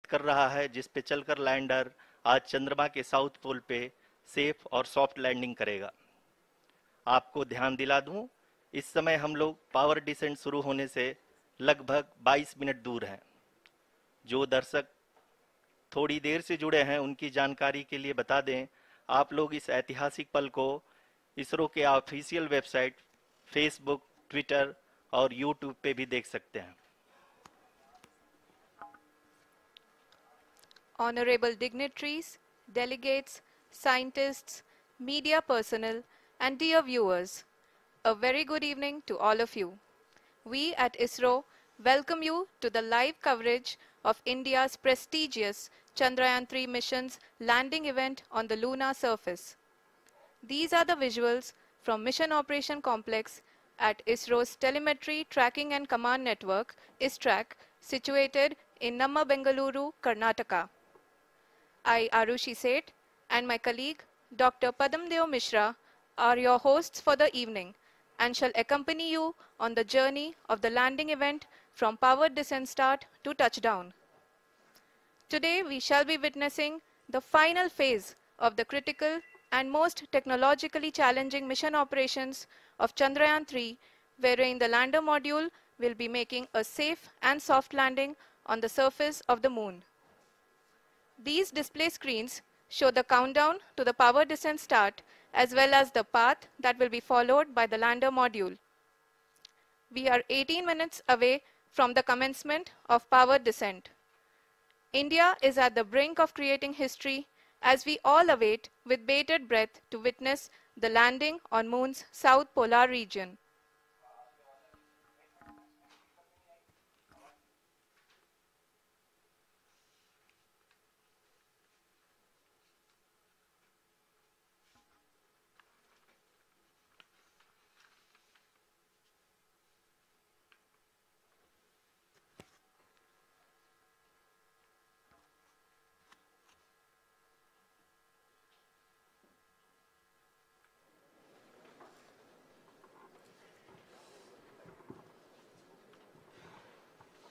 कर रहा है, जिस पे चलकर लैंडर आज चंद्रमा के साउथ पोल पे सेफ और सॉफ्ट लैंडिंग करेगा। आपको ध्यान दिला दूं, इस समय हम लोग पावर डिसेंट शुरू होने से लगभग 22 मिनट दूर हैं। जो दर्शक थोड़ी देर से जुड़े हैं उनकी जानकारी के लिए बता दें, आप लोग इस ऐतिहासिक पल को इसरो के ऑफिशियल वेबसाइट, फेसबुक, ट्विटर और यूट्यूब पे भी देख सकते हैं। Honorable dignitaries, delegates, scientists, media personnel, and dear viewers, a very good evening to all of you. We at ISRO welcome you to the live coverage of India's prestigious Chandrayaan-3 mission's landing event on the lunar surface. These are the visuals from Mission Operation Complex at ISRO's Telemetry Tracking and Command Network, ISTRAC, situated in Namma, Bengaluru, Karnataka. I, Arushi Seth, and my colleague, Dr. Padamdeo Mishra, are your hosts for the evening and shall accompany you on the journey of the landing event from powered descent start to touchdown. Today, we shall be witnessing the final phase of the critical and most technologically challenging mission operations of Chandrayaan-3, wherein the lander module will be making a safe and soft landing on the surface of the moon. These display screens show the countdown to the power descent start as well as the path that will be followed by the lander module. We are 18 minutes away from the commencement of power descent. India is at the brink of creating history as we all await with bated breath to witness the landing on Moon's south polar region.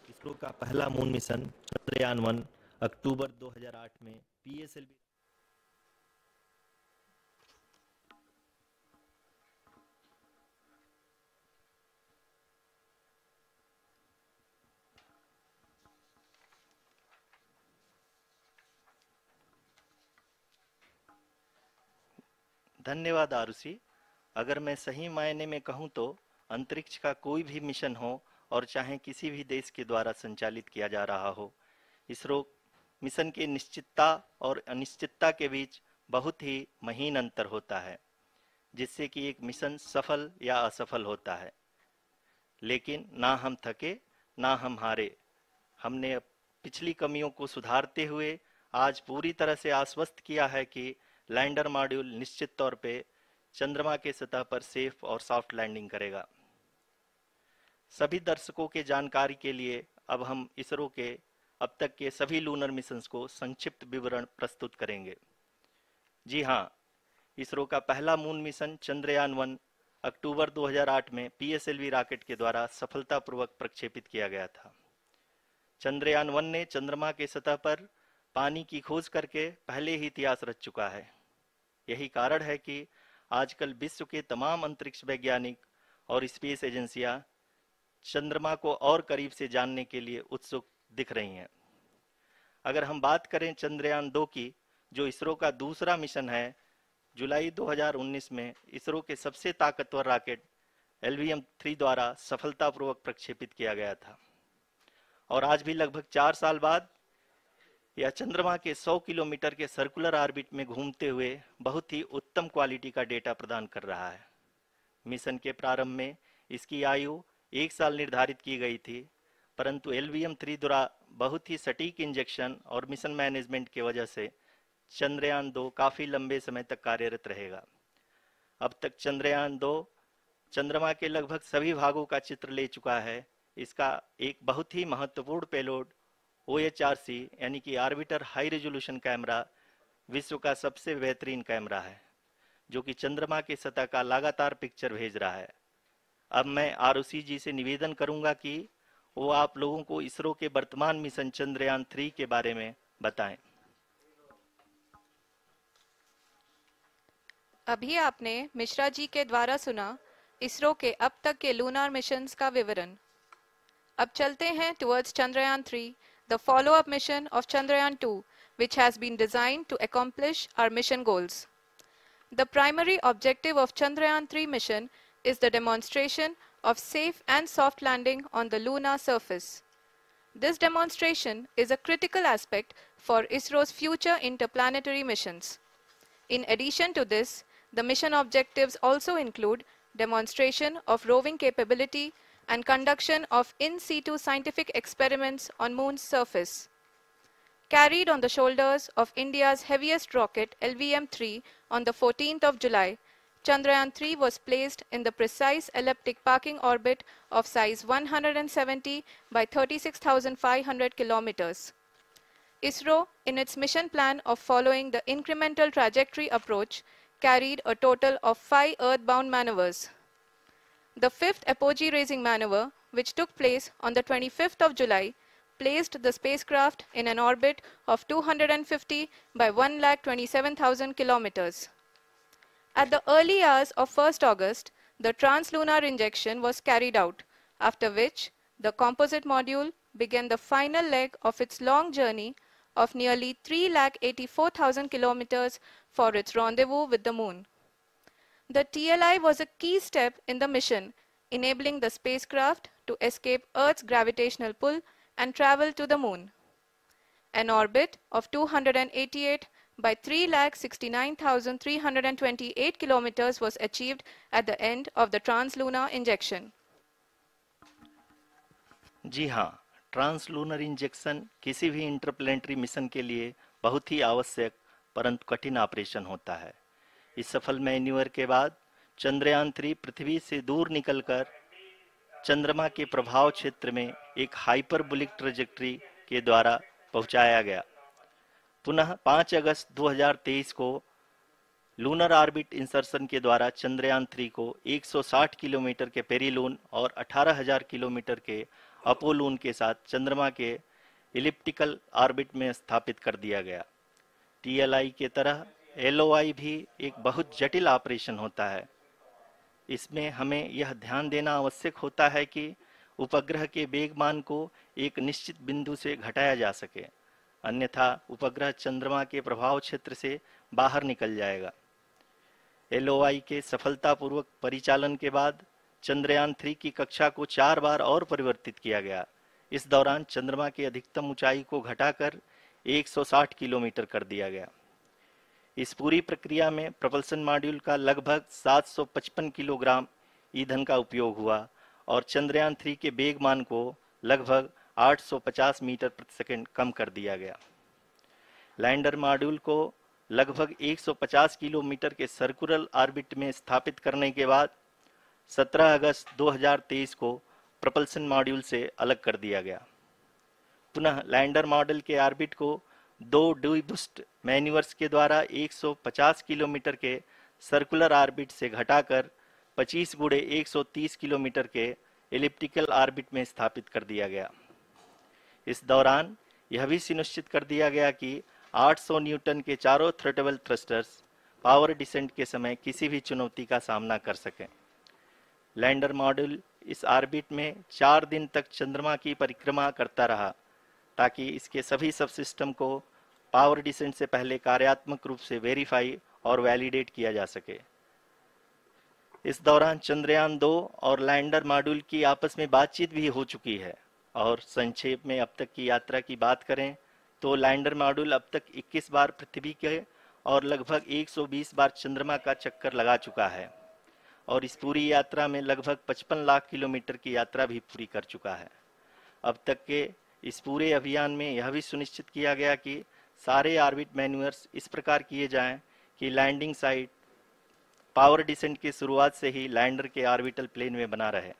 ISRO का पहला moon mission Chandrayaan one अक्टूबर 2008 में PSLV धन्यवाद आरुषि। अगर मैं सही मायने में कहूं तो अंतरिक्ष का कोई भी मिशन हो और चाहे किसी भी देश के द्वारा संचालित किया जा रहा हो, इसरो मिशन की निश्चितता और अनिश्चितता के बीच बहुत ही महीन अंतर होता है, जिससे कि एक मिशन सफल या असफल होता है। लेकिन ना हम थके ना हम हारे। हमने पिछली कमियों को सुधारते हुए आज पूरी तरह से आश्वस्त किया है कि लैंडर मॉड्यूल निश्चित तौर पे चंद्रमा के सतह पर सेफ और सॉफ्ट लैंडिंग करेगा। सभी दर्शकों के जानकारी के लिए अब हम इसरो के अब तक के सभी लूनर मिशंस को संक्षिप्त विवरण प्रस्तुत करेंगे। जी हाँ, इसरो का पहला मून मिशन चंद्रयान-1 अक्टूबर 2008 में पीएसएलवी रॉकेट के द्वारा सफलतापूर्वक प्रक्षेपित किया गया था। चंद्रयान-1 ने चंद्रमा के सतह पर पानी की खोज करके पहले ही इतिहास रच चुका है। यही कारण है कि आजकल विश्व के तमाम अंतरिक्ष वैज्ञानिक और स्पेस एजेंसियां चंद्रमा को और करीब से जानने के लिए उत्सुक दिख रही हैं। अगर हम बात करें चंद्रयान-2 की, जो इसरो का दूसरा मिशन है, जुलाई 2019 में इसरो के सबसे ताकतवर रॉकेट LVM-3 द्वारा सफलतापूर्वक प्रक्षेपित किया गया था और आज भी लगभग 4 साल बाद यह चंद्रमा के 100 किलोमीटर के सर्कुलर ऑर्बिट में घूमते हुए बहुत ही उत्तम क्वालिटी का डेटा प्रदान कर रहा है। मिशन के प्रारंभ में इसकी आयु 1 साल निर्धारित की गई थी, परंतु LVM-3 द्वारा बहुत ही सटीक इंजेक्शन और मिशन मैनेजमेंट की वजह से चंद्रयान-2 काफी लंबे समय तक कार्यरत रहेगा। अब तक चंद्रयान-2 चंद्रमा के लगभग सभी भागों का चित्र ले चुका है। इसका एक बहुत ही महत्वपूर्ण पेलोड OHRC यानी कि ऑर्बिटर हाई रेजोल्यूशन कैमरा विश्व का सबसे बेहतरीन कैमरा है, जो कि चंद्रमा के सतह का लगातार पिक्चर भेज रहा है। अब मैं आरुषि जी से निवेदन करूंगा कि वो आप लोगों को इसरो के वर्तमान मिशन चंद्रयान-3 के बारे में बताएं। अभी आपने मिश्रा जी के द्वारा सुना इसरो के अब तक के लूनार मिशंस का विवरण। अब चलते हैं towards Chandrayaan-3, the follow-up mission of Chandrayaan-2, which has been designed to accomplish our mission goals. The primary objective of Chandrayaan-3 mission is the demonstration of safe and soft landing on the lunar surface. This demonstration is a critical aspect for ISRO's future interplanetary missions. In addition to this, the mission objectives also include demonstration of roving capability and conduction of in situ scientific experiments on Moon's surface. Carried on the shoulders of India's heaviest rocket LVM-3 on the 14th of July, Chandrayaan-3 was placed in the precise elliptic parking orbit of size 170 by 36,500 kilometers. ISRO, in its mission plan of following the incremental trajectory approach, carried a total of 5 earthbound maneuvers. The fifth apogee raising maneuver, which took place on the 25th of July, placed the spacecraft in an orbit of 250 by 1,27,000 kilometers. At the early hours of 1st August, the translunar injection was carried out, after which the composite module began the final leg of its long journey of nearly 3,84,000 kilometers for its rendezvous with the Moon. The TLI was a key step in the mission, enabling the spacecraft to escape Earth's gravitational pull and travel to the Moon. An orbit of 288 by 3,69,328 kilometers was achieved at the end of the translunar injection. जी हाँ, translunar injection किसी भी interplanetary mission के लिए बहुत ही आवश्यक परंतु कठिन operation होता है। इस सफल मैन्यूवर के बाद चंद्रयान-3 पृथ्वी से दूर निकलकर चंद्रमा के प्रभाव क्षेत्र में एक हाइपरबोलिक ट्रेजेक्टरी के द्वारा पहुंचाया गया। पुनः 5 अगस्त 2023 को लूनर ऑर्बिट इंसर्शन के द्वारा चंद्रयान-3 को 160 किलोमीटर के पेरिलून और 18,000 किलोमीटर के अपोलून के साथ चंद्रमा के इलिप्टिकल ऑर्बिट में स्थापित कर दिया गया। टीएलआई के तरह एलओआई भी एक बहुत जटिल ऑपरेशन होता है। इसमें हमें यह ध्यान देना आवश्यक होता है कि उपग्रह के वेगमान को एक निश्चित बिंदु से घटाया जा सके, अन्यथा उपग्रह चंद्रमा के प्रभाव क्षेत्र से बाहर निकल जाएगा। एलओआई के सफलतापूर्वक परिचालन के बाद चंद्रयान-3 की कक्षा को 4 बार और परिवर्तित किया गया। इस दौरान चंद्रमा की अधिकतम ऊंचाई को घटाकर 160 किलोमीटर कर दिया गया। इस पूरी प्रक्रिया में प्रपल्सन मॉड्यूल का लगभग 755 किलोग्राम ईंधन का उपयोग हुआ और चंद्रयान-3 के वेगमान को लगभग 850 मीटर प्रति सेकंड कम कर दिया गया। लैंडर मॉड्यूल को लगभग 150 किलोमीटर के सर्कुलर ऑर्बिट में स्थापित करने के बाद 17 अगस्त 2023 को प्रपल्सन मॉड्यूल से अलग कर दिया गया। पुनः लैंडर मॉडल के ऑर्बिट को 2 डीबूस्ट मैन्यूवर्स के द्वारा 150 किलोमीटर के सर्कुलर ऑर्बिट से घटाकर 25 गुणे 130 किलोमीटर के एलिप्टिकल ऑर्बिट में स्थापित कर दिया गया। इस दौरान यह भी सुनिश्चित कर दिया गया कि 800 न्यूटन के चारों थ्रोटेबल थ्रस्टर्स पावर डिसेंट के समय किसी भी चुनौती का सामना कर सकें। लैंडर मॉड्यूल इस ऑर्बिट में 4 दिन तक चंद्रमा की परिक्रमा करता रहा ताकि इसके सभी सबसिस्टम को पावर डिसेंट से पहले कार्यात्मक रूप से वेरीफाई और वैलिडेट किया जा सके। इस दौरान चंद्रयान-2 और लैंडर मॉड्यूल की आपस में बातचीत भी हो चुकी है। और संक्षेप में अब तक की यात्रा की बात करें तो लैंडर मॉड्यूल अब तक 21 बार पृथ्वी के और लगभग 120 बार चंद्रमा का चक्कर लगा चुका है और इस पूरी यात्रा में लगभग 55 लाख किलोमीटर की यात्रा भी पूरी कर चुका है। अब तक के इस पूरे अभियान में यह भी सुनिश्चित किया गया कि सारे ऑर्बिट मैन्यूवर्स इस प्रकार किए जाएं कि लैंडिंग साइट पावर डिसेंट की शुरुआत से ही लैंडर के ऑर्बिटल प्लेन में बना रहे।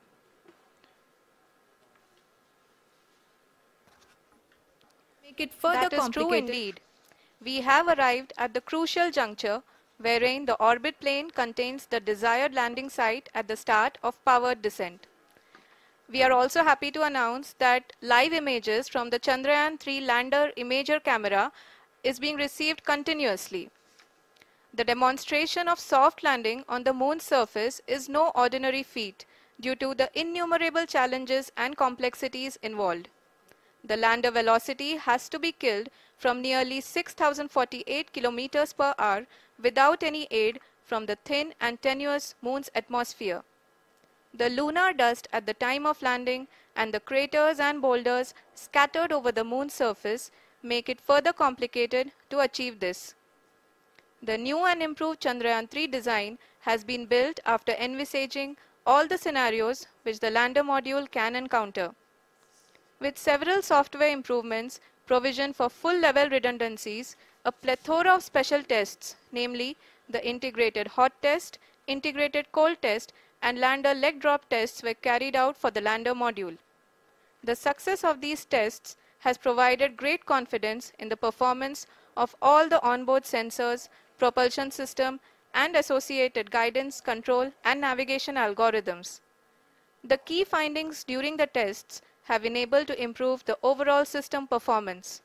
Make it further complicated. That is true indeed. We have arrived at the crucial juncture wherein the orbit plane contains the desired landing site at the start of powered descent. We are also happy to announce that live images from the Chandrayaan-3 lander imager camera is being received continuously. The demonstration of soft landing on the moon's surface is no ordinary feat due to the innumerable challenges and complexities involved. The lander velocity has to be killed from nearly 6,048 kilometers per hour without any aid from the thin and tenuous moon's atmosphere. The lunar dust at the time of landing and the craters and boulders scattered over the moon's surface make it further complicated to achieve this. The new and improved Chandrayaan-3 design has been built after envisaging all the scenarios which the lander module can encounter. With several software improvements, provision for full-level redundancies, a plethora of special tests, namely the integrated hot test, integrated cold test, and lander leg drop tests were carried out for the lander module. The success of these tests has provided great confidence in the performance of all the onboard sensors, propulsion system, and associated guidance, control, and navigation algorithms. The key findings during the tests have enabled to improve the overall system performance.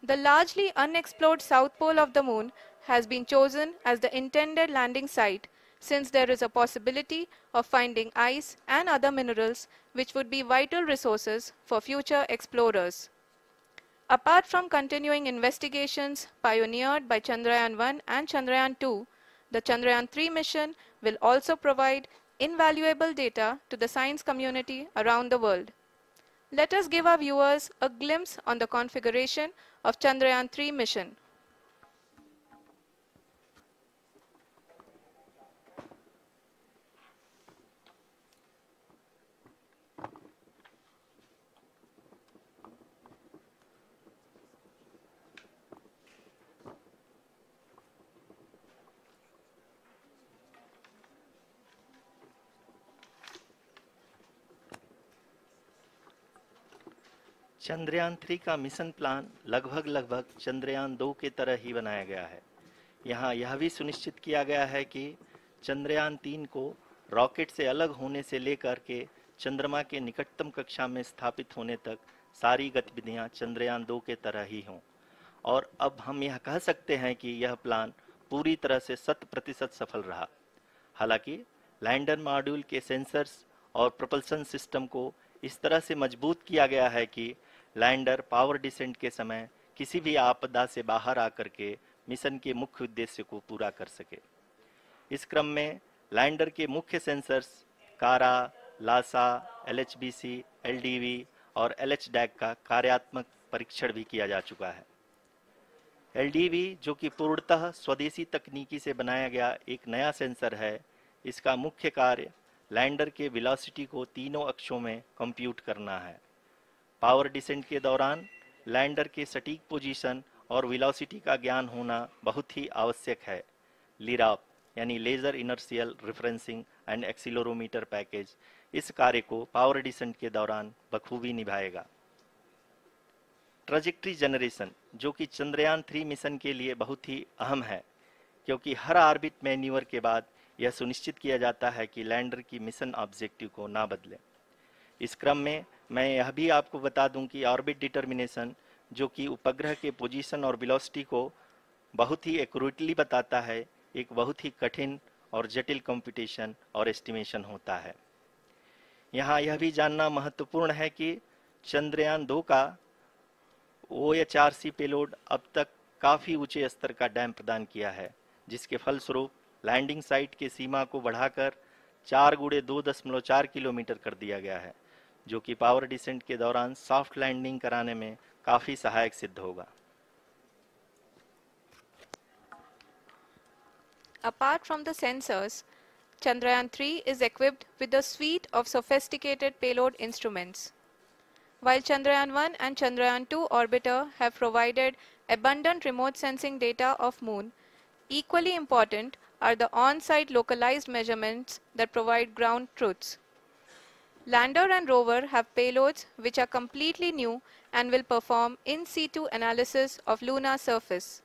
The largely unexplored south pole of the moon has been chosen as the intended landing site since there is a possibility of finding ice and other minerals which would be vital resources for future explorers. Apart from continuing investigations pioneered by Chandrayaan-1 and Chandrayaan-2, the Chandrayaan-3 mission will also provide invaluable data to the science community around the world. Let us give our viewers a glimpse on the configuration of Chandrayaan-3 mission. Chandrayaan 3 का mission plan लगभग चंद्रयान 2 के तरह ही बनाया गया है। यहाँ यह भी सुनिश्चित किया गया है कि चंद्रयान 3 को रॉकेट से अलग होने से लेकर के चंद्रमा के निकटतम कक्षा में स्थापित होने तक सारी गतिविधियां चंद्रयान 2 के तरह ही हों। और अब हम यह कह सकते हैं कि यह प्लान पूरी तरह से 100% सफल रहा। हालांकि लैंडर मॉड्यूल के सेंसर्स और प्रोपल्शन सिस्टम को इस तरह से मजबूत किया गया है कि लैंडर पावर डिसेंट के समय किसी भी आपदा से बाहर आकर के मिशन के मुख्य उद्देश्य को पूरा कर सके। इस क्रम में लैंडर के मुख्य सेंसर्स कारा, लासा, एलएचबीसी, एलडीवी और एलएचडैक का कार्यात्मक परीक्षण भी किया जा चुका है। एलडीवी, जो कि पूर्णतः स्वदेशी तकनीकी से बनाया गया एक नया सेंसर है, इसका मुख्य कार्य लैंडर के वेलोसिटी को तीनों अक्षों में कंप्यूट करना है। पावर डिसेंट के दौरान लैंडर के सटीक पोजीशन और वेलोसिटी का ज्ञान होना बहुत ही आवश्यक है। लिराप यानी laser inertial referencing and accelerometer package इस कार्य को पावर डिसेंट के दौरान बखूबी निभाएगा। ट्रैजेक्टरी जनरेशन, जो कि चंद्रयान 3 मिशन के लिए बहुत ही अहम है, क्योंकि हर ऑर्बिट मैन्यूवर के बाद यह सुनिश्चित किया जाता है कि लैंडर की मिशन ऑब्जेक्टिव को ना बदले। इस क्रम में मैं यह भी आपको बता दूं कि ऑर्बिट डिटर्मिनेशन, जो कि उपग्रह के पोजीशन और वेलोसिटी को बहुत ही एक्यूरेटली बताता है, एक बहुत ही कठिन और जटिल कंप्यूटेशन और एस्टिमेशन होता है। यहाँ यह भी जानना महत्वपूर्ण है कि चंद्रयान 2 का OHRC पेलोड अब तक काफ़ी ऊंचे स्तर का डैम प्रदान किया है, जिसके फलस्वरूप लैंडिंग साइट के सीमा को बढ़ाकर 4 × 2.4 किलोमीटर कर दिया गया है, जो कि पावर डिसेंट के दौरान सॉफ्ट लैंडिंग कराने में काफ़ी सहायक सिद्ध होगा। Apart from the sensors, Chandrayaan-3 is equipped with a suite of sophisticated payload instruments. While Chandrayaan-1 and Chandrayaan-2 orbiter have provided abundant remote sensing data of Moon, equally important are the on-site localized measurements that provide ground truths. Lander and rover have payloads which are completely new and will perform in situ analysis of lunar surface.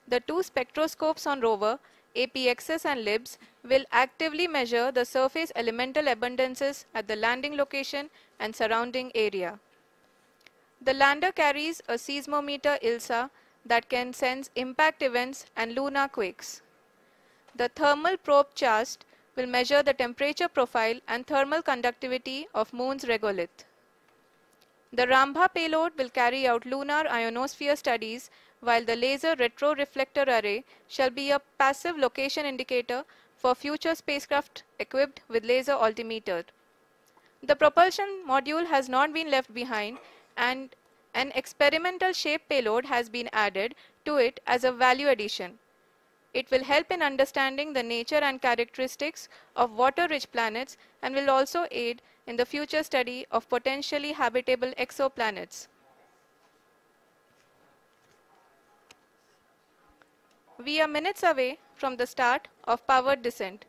The two spectroscopes on rover APXs and LIBs will actively measure the surface elemental abundances at the landing location and surrounding area. The lander carries a seismometer ILSA that can sense impact events and lunar quakes. The thermal probe CHAST will measure the temperature profile and thermal conductivity of Moon's regolith. The Rambha payload will carry out lunar ionosphere studies, while the laser retroreflector array shall be a passive location indicator for future spacecraft equipped with laser altimeter. The propulsion module has not been left behind, and an experimental shape payload has been added to it as a value addition. It will help in understanding the nature and characteristics of water-rich planets and will also aid in the future study of potentially habitable exoplanets. We are minutes away from the start of powered descent.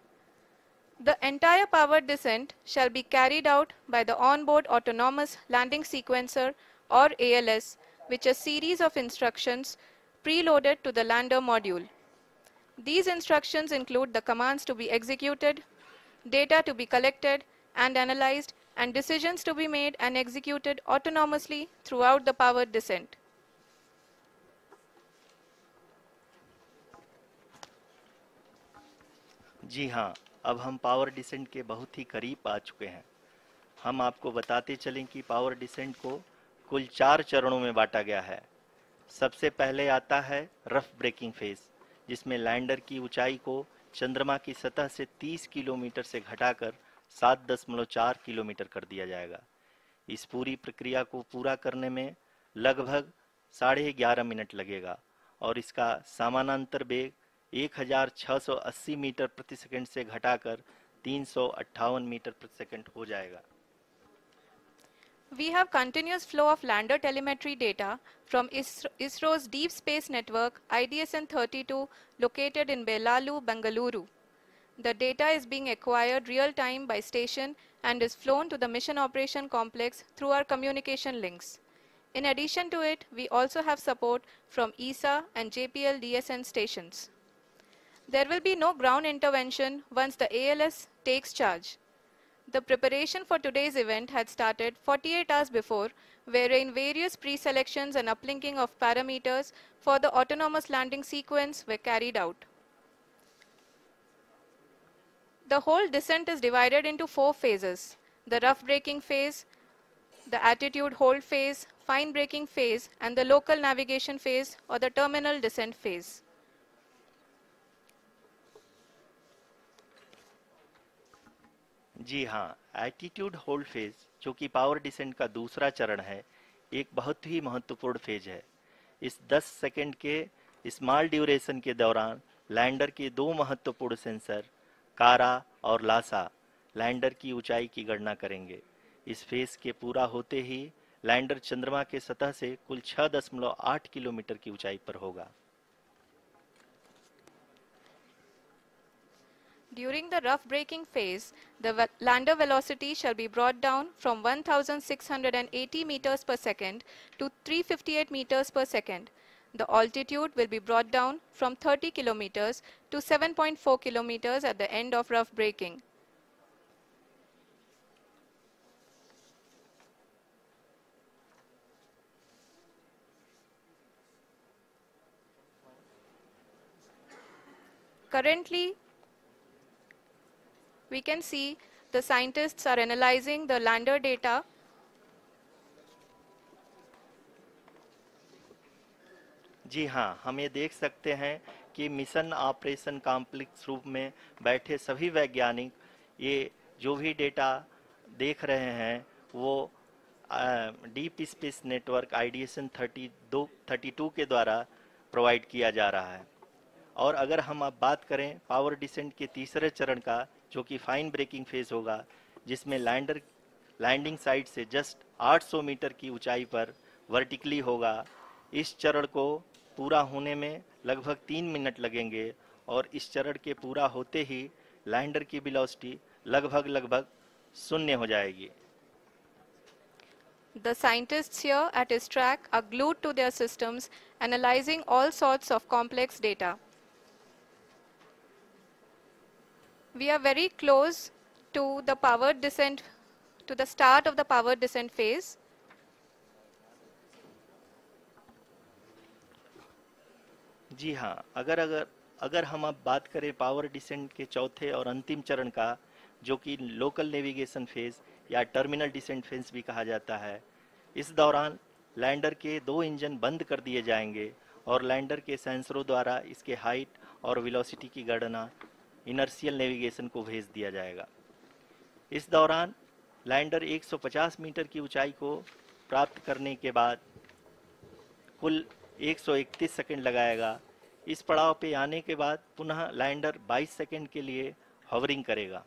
The entire powered descent shall be carried out by the onboard autonomous landing sequencer, or ALS, which is a series of instructions preloaded to the lander module. These instructions include the commands to be executed, data to be collected and analyzed, and decisions to be made and executed autonomously throughout the powered descent. जी हाँ, अब हम power descent के बहुत ही करीब आ चुके हैं। हम आपको बताते चलें कि पावर डिसेंट को कुल 4 चरणों में बांटा गया है। सबसे पहले आता है रफ ब्रेकिंग फेज, जिसमें लैंडर की ऊंचाई को चंद्रमा की सतह से 30 किलोमीटर से घटाकर 7.4 किलोमीटर कर दिया जाएगा। इस पूरी प्रक्रिया को पूरा करने में लगभग 11.5 मिनट लगेगा और इसका समानांतर वेग 1680 मीटर प्रति सेकंड से घटाकर 358 मीटर प्रति सेकंड हो जाएगा। We have continuous flow of lander telemetry data from ISRO's Deep Space Network IDSN-32 located in Belalu, Bengaluru. The data is being acquired real-time by station and is flown to the Mission Operation Complex through our communication links. In addition to it, we also have support from ESA and JPL DSN stations. There will be no ground intervention once the ALS takes charge. The preparation for today's event had started 48 hours before, wherein various pre-selections and uplinking of parameters for the autonomous landing sequence were carried out. The whole descent is divided into 4 phases: the rough braking phase, the attitude hold phase, fine braking phase, and the local navigation phase or the terminal descent phase. जी हाँ, attitude hold phase, जो कि power descent का दूसरा चरण है, एक बहुत ही महत्वपूर्ण फेज है। इस 10 सेकंड के स्मॉल ड्यूरेशन के दौरान लैंडर के 2 महत्वपूर्ण सेंसर कारा और लासा लैंडर की ऊंचाई की गणना करेंगे। इस फेज के पूरा होते ही लैंडर चंद्रमा के सतह से कुल 6.8 किलोमीटर की ऊंचाई पर होगा। During the rough braking phase, the lander velocity shall be brought down from 1680 meters per second to 358 meters per second. The altitude will be brought down from 30 kilometers to 7.4 kilometers at the end of rough braking. Currently, we can see the scientists are analyzing the lander data. जी हाँ, हम ये देख सकते हैं कि mission operation complex रूप में बैठे सभी वैज्ञानिक ये जो भी डेटा देख रहे हैं वो डीप स्पेस नेटवर्क IDSN 32 के द्वारा प्रोवाइड किया जा रहा है। और अगर हम अब बात करें पावर डिसेंट के तीसरे चरण का, जो कि फाइन ब्रेकिंग फेज होगा, जिसमें लैंडिंग साइट से जस्ट 800 मीटर की ऊंचाई पर वर्टिकली होगा। इस चरण को पूरा होने में लगभग 3 मिनट लगेंगे और इस चरण के पूरा होते ही लैंडर की वेलोसिटी लगभग 0 हो जाएगी। The scientists here at ISTRAC are glued to their systems, analyzing all sorts of complex data. We are very close to the power descent, to the start of the power descent phase. जी हाँ, अगर अगर अगर हम अब बात करें power descent के चौथे और अंतिम चरण का, जो कि लोकल नेविगेशन फेज या टर्मिनल डिसेंट फेज भी कहा जाता है, इस दौरान लैंडर के दो इंजन बंद कर दिए जाएंगे और लैंडर के सेंसरों द्वारा इसके हाइट और वेलोसिटी की गणना इनर्शियल नेविगेशन को भेज दिया जाएगा। इस दौरान लैंडर 150 मीटर की ऊंचाई को प्राप्त करने के बाद कुल 131 सेकंड लगाएगा। इस पड़ाव पे आने के बाद पुनः लैंडर 22 सेकंड के लिए हॉवरिंग करेगा।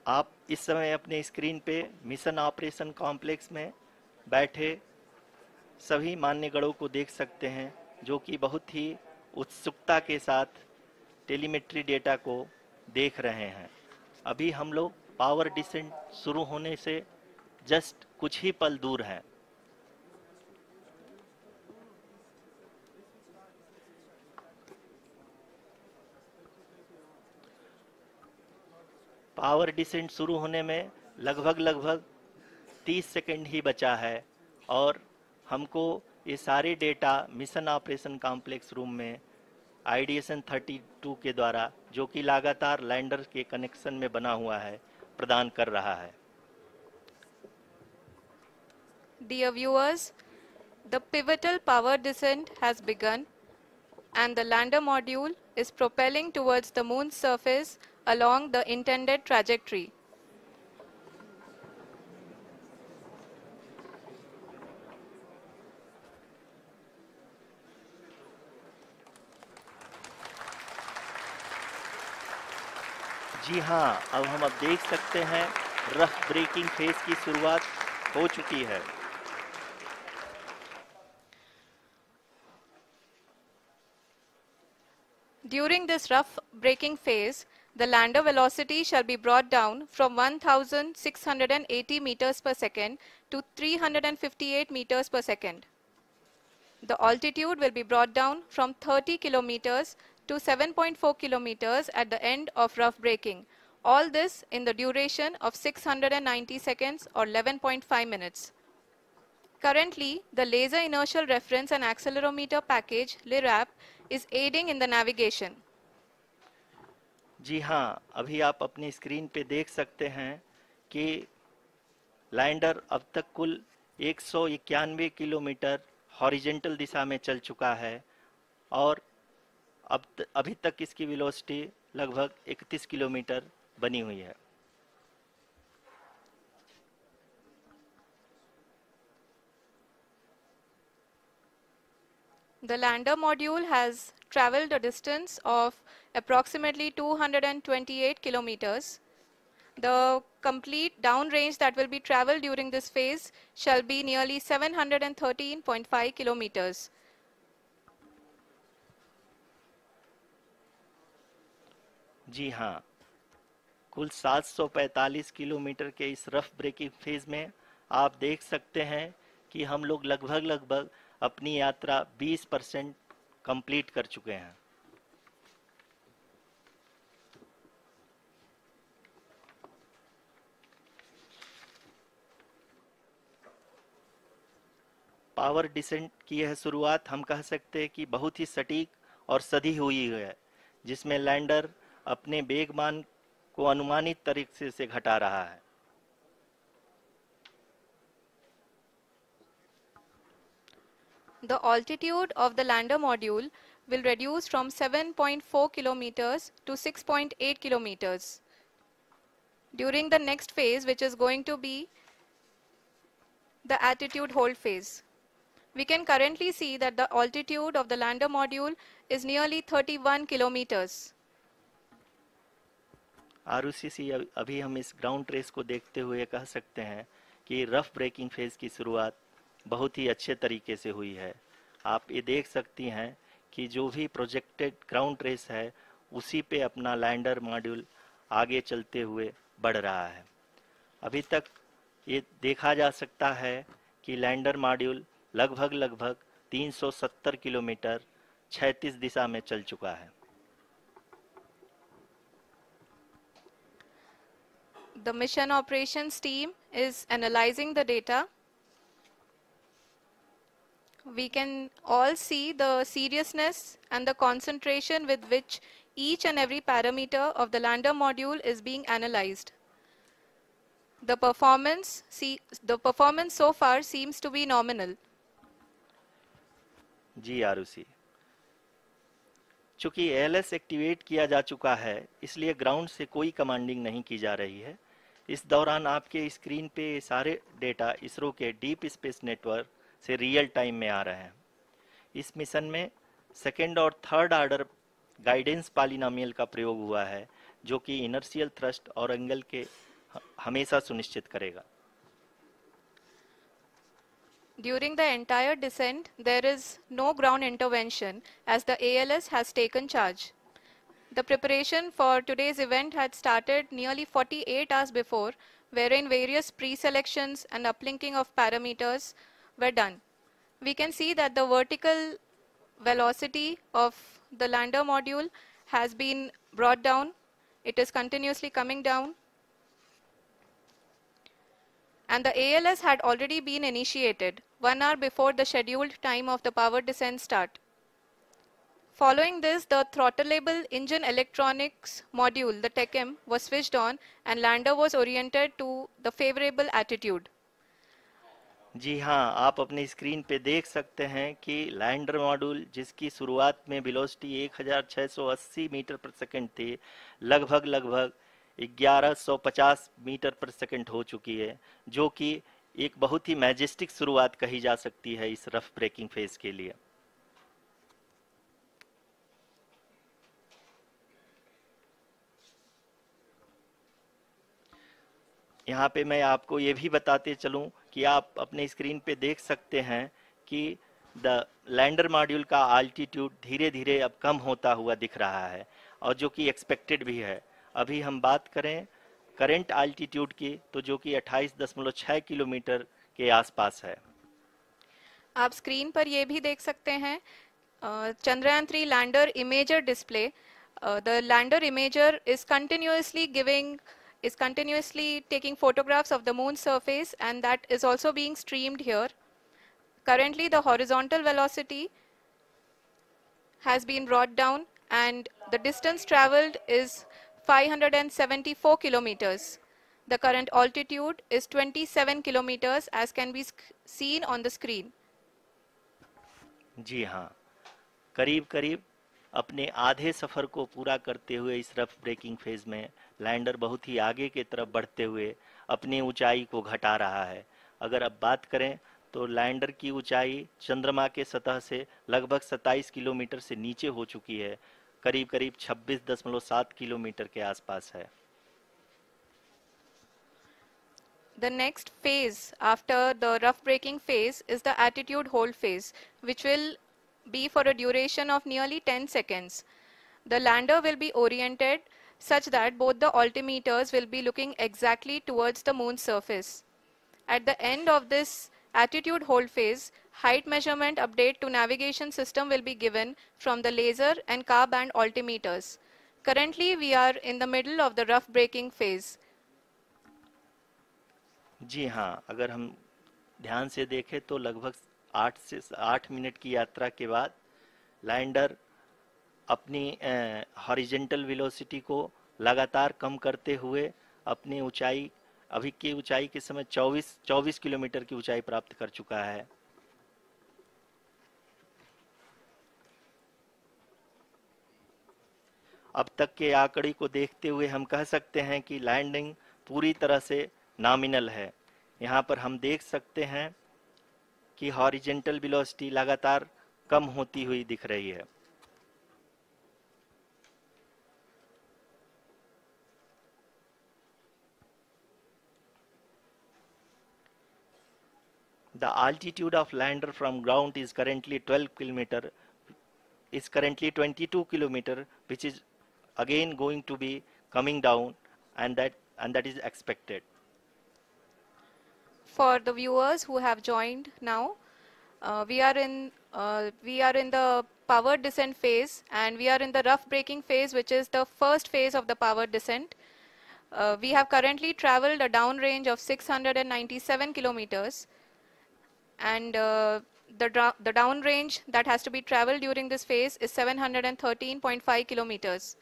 आप इस समय अपने स्क्रीन पे मिशन ऑपरेशन कॉम्प्लेक्स में बैठे सभी मान्यगणों को देख सकते हैं, जो कि बहुत ही उत्सुकता के साथ टेलीमेट्री डेटा को देख रहे हैं। अभी हम लोग पावर डिसेंट शुरू होने से जस्ट कुछ ही पल दूर हैं। पावर डिसेंट शुरू होने में लगभग 30 सेकंड ही बचा है और हमको ये सारे data mission operation complex room में आईडीएसएन 32 के द्वारा, जो कि लगातार लैंडर के कनेक्शन में बना हुआ है, प्रदान कर रहा है। Dear viewers, the pivotal power descent has begun and the lander module is propelling towards the moon's surface along the intended trajectory. जी हाँ, अब देख सकते हैं रफ ब्रेकिंग फेज की शुरुआत हो चुकी है। During this rough braking phase, the lander velocity shall be brought down from 1680 meters per second to 358 meters per second. The altitude will be brought down from 30 kilometers to 7.4 kilometers at the end of rough braking. All this in the duration of 690 seconds or 11.5 minutes. Currently, the Laser Inertial Reference and Accelerometer package (LIRAP) is aiding in the navigation. जी हाँ, अभी आप अपनी screen पे देख सकते हैं कि lander अब तक कुल 191 किलोमीटर हॉरिजेंटल दिशा में चल चुका है और अभी तक इसकी वेलोसिटी लगभग 31 किलोमीटर बनी हुई है। The lander module has traveled a distance of approximately 228 kilometers. The complete downrange that will be traveled during this phase shall be nearly 713.5 kilometers. जी हाँ, कुल 745 किलोमीटर के इस रफ ब्रेकिंग फेज में आप देख सकते हैं कि हम लोग लगभग अपनी यात्रा 20% कंप्लीट कर चुके हैं। पावर डिसेंट की यह शुरुआत हम कह सकते हैं कि बहुत ही सटीक और सधी हुई है, जिसमें लैंडर अपने वेगमान को अनुमानित तरीके से घटा रहा है। The altitude of the lander module will reduce from 7.4 kilometers to 6.8 kilometers. During the next phase, which is going to be the attitude hold phase. We can currently see that the altitude of the lander module is nearly 31 kilometers. Arushi, अभी हम इस ground trace को देखते हुए कह सकते हैं कि रफ ब्रेकिंग फेज की शुरुआत बहुत ही अच्छे तरीके से हुई है। आप ये देख सकती हैं कि कि जो भी प्रोजेक्टेड ग्राउंड ट्रेस है उसी पे अपना लैंडर मॉड्यूल आगे चलते हुए बढ़ रहा है। अभी तक ये देखा जा सकता है कि लैंडर मॉड्यूल लगभग 370 किलोमीटर क्षैतिज दिशा में चल चुका है। The mission operations team is analyzing the data. We can all see the seriousness and the concentration with which each and every parameter of the lander module is being analyzed. The performance so far seems to be nominal. जी आरुषि, चूंकि ALS activate किया जा चुका है इसलिए ground से कोई commanding नहीं की जा रही है। इस दौरान आपके स्क्रीन पे सारे डेटा इसरो के डीप स्पेस नेटवर्क से रियल टाइम में आ रहे हैं। इस मिशन में सेकेंड और थर्ड ऑर्डर गाइडेंस पॉलिनोमियल का प्रयोग हुआ है जो कि इनर्शियल थ्रस्ट और एंगल के हमेशा सुनिश्चित करेगा। During the entire descent, there is no ground intervention as the ALS has taken charge. The preparation for today's event had started nearly 48 hours before, wherein various pre-selections and uplinking of parameters were done. We can see that the vertical velocity of the lander module has been brought down. It is continuously coming down. And the ALS had already been initiated 1 hour before the scheduled time of the power descent start. Following this, the throttleable engine electronics module, the TECM, was switched on and lander was oriented to the favorable attitude. जी हाँ, आप अपनी screen पे देख सकते हैं कि lander module जिसकी शुरुआत में वेलोसिटी 1680 मीटर पर सेकंड थी, लगभग 1150 मीटर पर सेकंड हो चुकी है, जो कि एक बहुत ही मैजेस्टिक शुरुआत कही जा सकती है इस रफ ब्रेकिंग फेज के लिए। यहाँ पे मैं आपको ये भी बताते चलूं कि आप अपने स्क्रीन पे देख सकते हैं कि द लैंडर मॉड्यूल का आल्टीट्यूड धीरे धीरे अब कम होता हुआ दिख रहा है और जो कि एक्सपेक्टेड भी है। अभी हम बात करें करंट आल्टीट्यूड की तो जो कि 28.6 किलोमीटर के आसपास है। आप स्क्रीन पर ये भी देख सकते हैं Chandrayaan 3 lander imager display. The lander imager is continuously taking photographs of the moon's surface, and that is also being streamed here. Currently, the horizontal velocity has been brought down and the distance traveled is 574 kilometers. The current altitude is 27 kilometers as can be seen on the screen. जी हाँ, करीब अपने आधे सफर को पूरा करते हुए इस rough breaking phase में लैंडर बहुत ही आगे की तरफ बढ़ते हुए अपनी ऊंचाई को घटा रहा है। अगर अब बात करें तो लैंडर की ऊंचाई चंद्रमा के सतह से लगभग 27 किलोमीटर से नीचे हो चुकी है, करीब 26.7 किलोमीटर के आसपास है। The next phase after the rough braking phase is the attitude hold phase, which will be for a duration of nearly 10 seconds. The lander will be oriented such that both the altimeters will be looking exactly towards the moon's surface. At the end of this attitude hold phase, height measurement update to navigation system will be given from the laser and car band altimeters. Currently, we are in the middle of the rough braking phase. जी हाँ, अगर हम ध्यान से देखें तो लगभग 8 minute की यात्रा के बाद लैंडर अपनी हॉरिजेंटल वेलोसिटी को लगातार कम करते हुए अपनी ऊंचाई अभी की ऊंचाई के समय 24 किलोमीटर की ऊंचाई प्राप्त कर चुका है। अब तक के आंकड़े को देखते हुए हम कह सकते हैं कि लैंडिंग पूरी तरह से नॉमिनल है। यहाँ पर हम देख सकते हैं कि हॉरिजेंटल वेलोसिटी लगातार कम होती हुई दिख रही है। The altitude of lander from ground is currently 12 kilometer is currently 22 kilometer, which is again going to be coming down, and that is expected. For the viewers who have joined now, we are in the power descent phase, and we are in the rough braking phase, which is the first phase of the power descent. We have currently traveled a downrange of 697 kilometers, and the downrange that has to be traveled during this phase is 713.5 kilometers.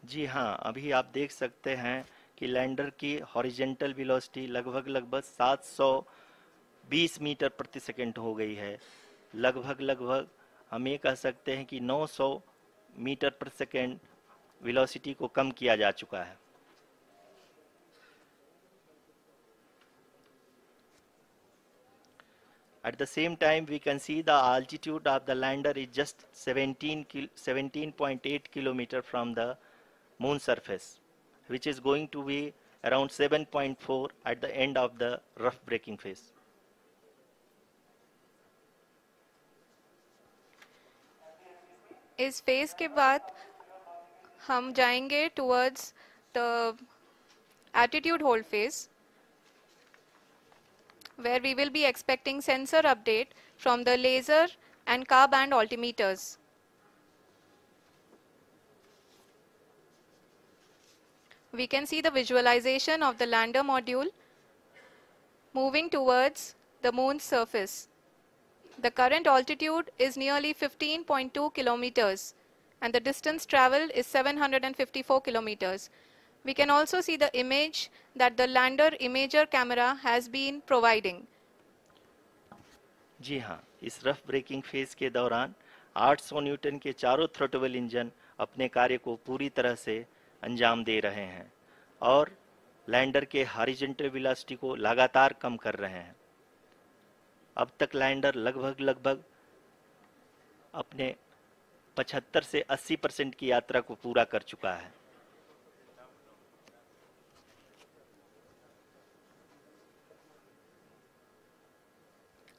जी हाँ, अभी आप देख सकते हैं कि lander की horizontal velocity लगभग 720 metre प्रति सेकंड हो गई है। लगभग हम ये कह सकते हैं कि 900 मीटर प्रति सेकंड वेलोसिटी को कम किया जा चुका है। At the same time, we can see the altitude of the lander is just 17.8 kilometer from the moon surface, which is going to be around 7.4 at the end of the rough braking phase. इस phase के बाद हम जाएंगे towards the attitude hold phase, where we will be expecting sensor update from the laser and car band altimeters. We can see the visualization of the lander module moving towards the moon's surface. The current altitude is nearly 15.2 kilometers, and the distance traveled is 754 kilometers. We can also see the image that the lander imager camera has been providing. जी हाँ, इस rough breaking phase के दौरान 800 Newton के चारों throttle engine अपने कार्य को पूरी तरह से अंजाम दे रहे हैं और लैंडर के हॉरिजॉन्टल वेलोसिटी को लगातार कम कर रहे हैं। अब तक लैंडर लगभग अपने 75 से 80% की यात्रा को पूरा कर चुका है।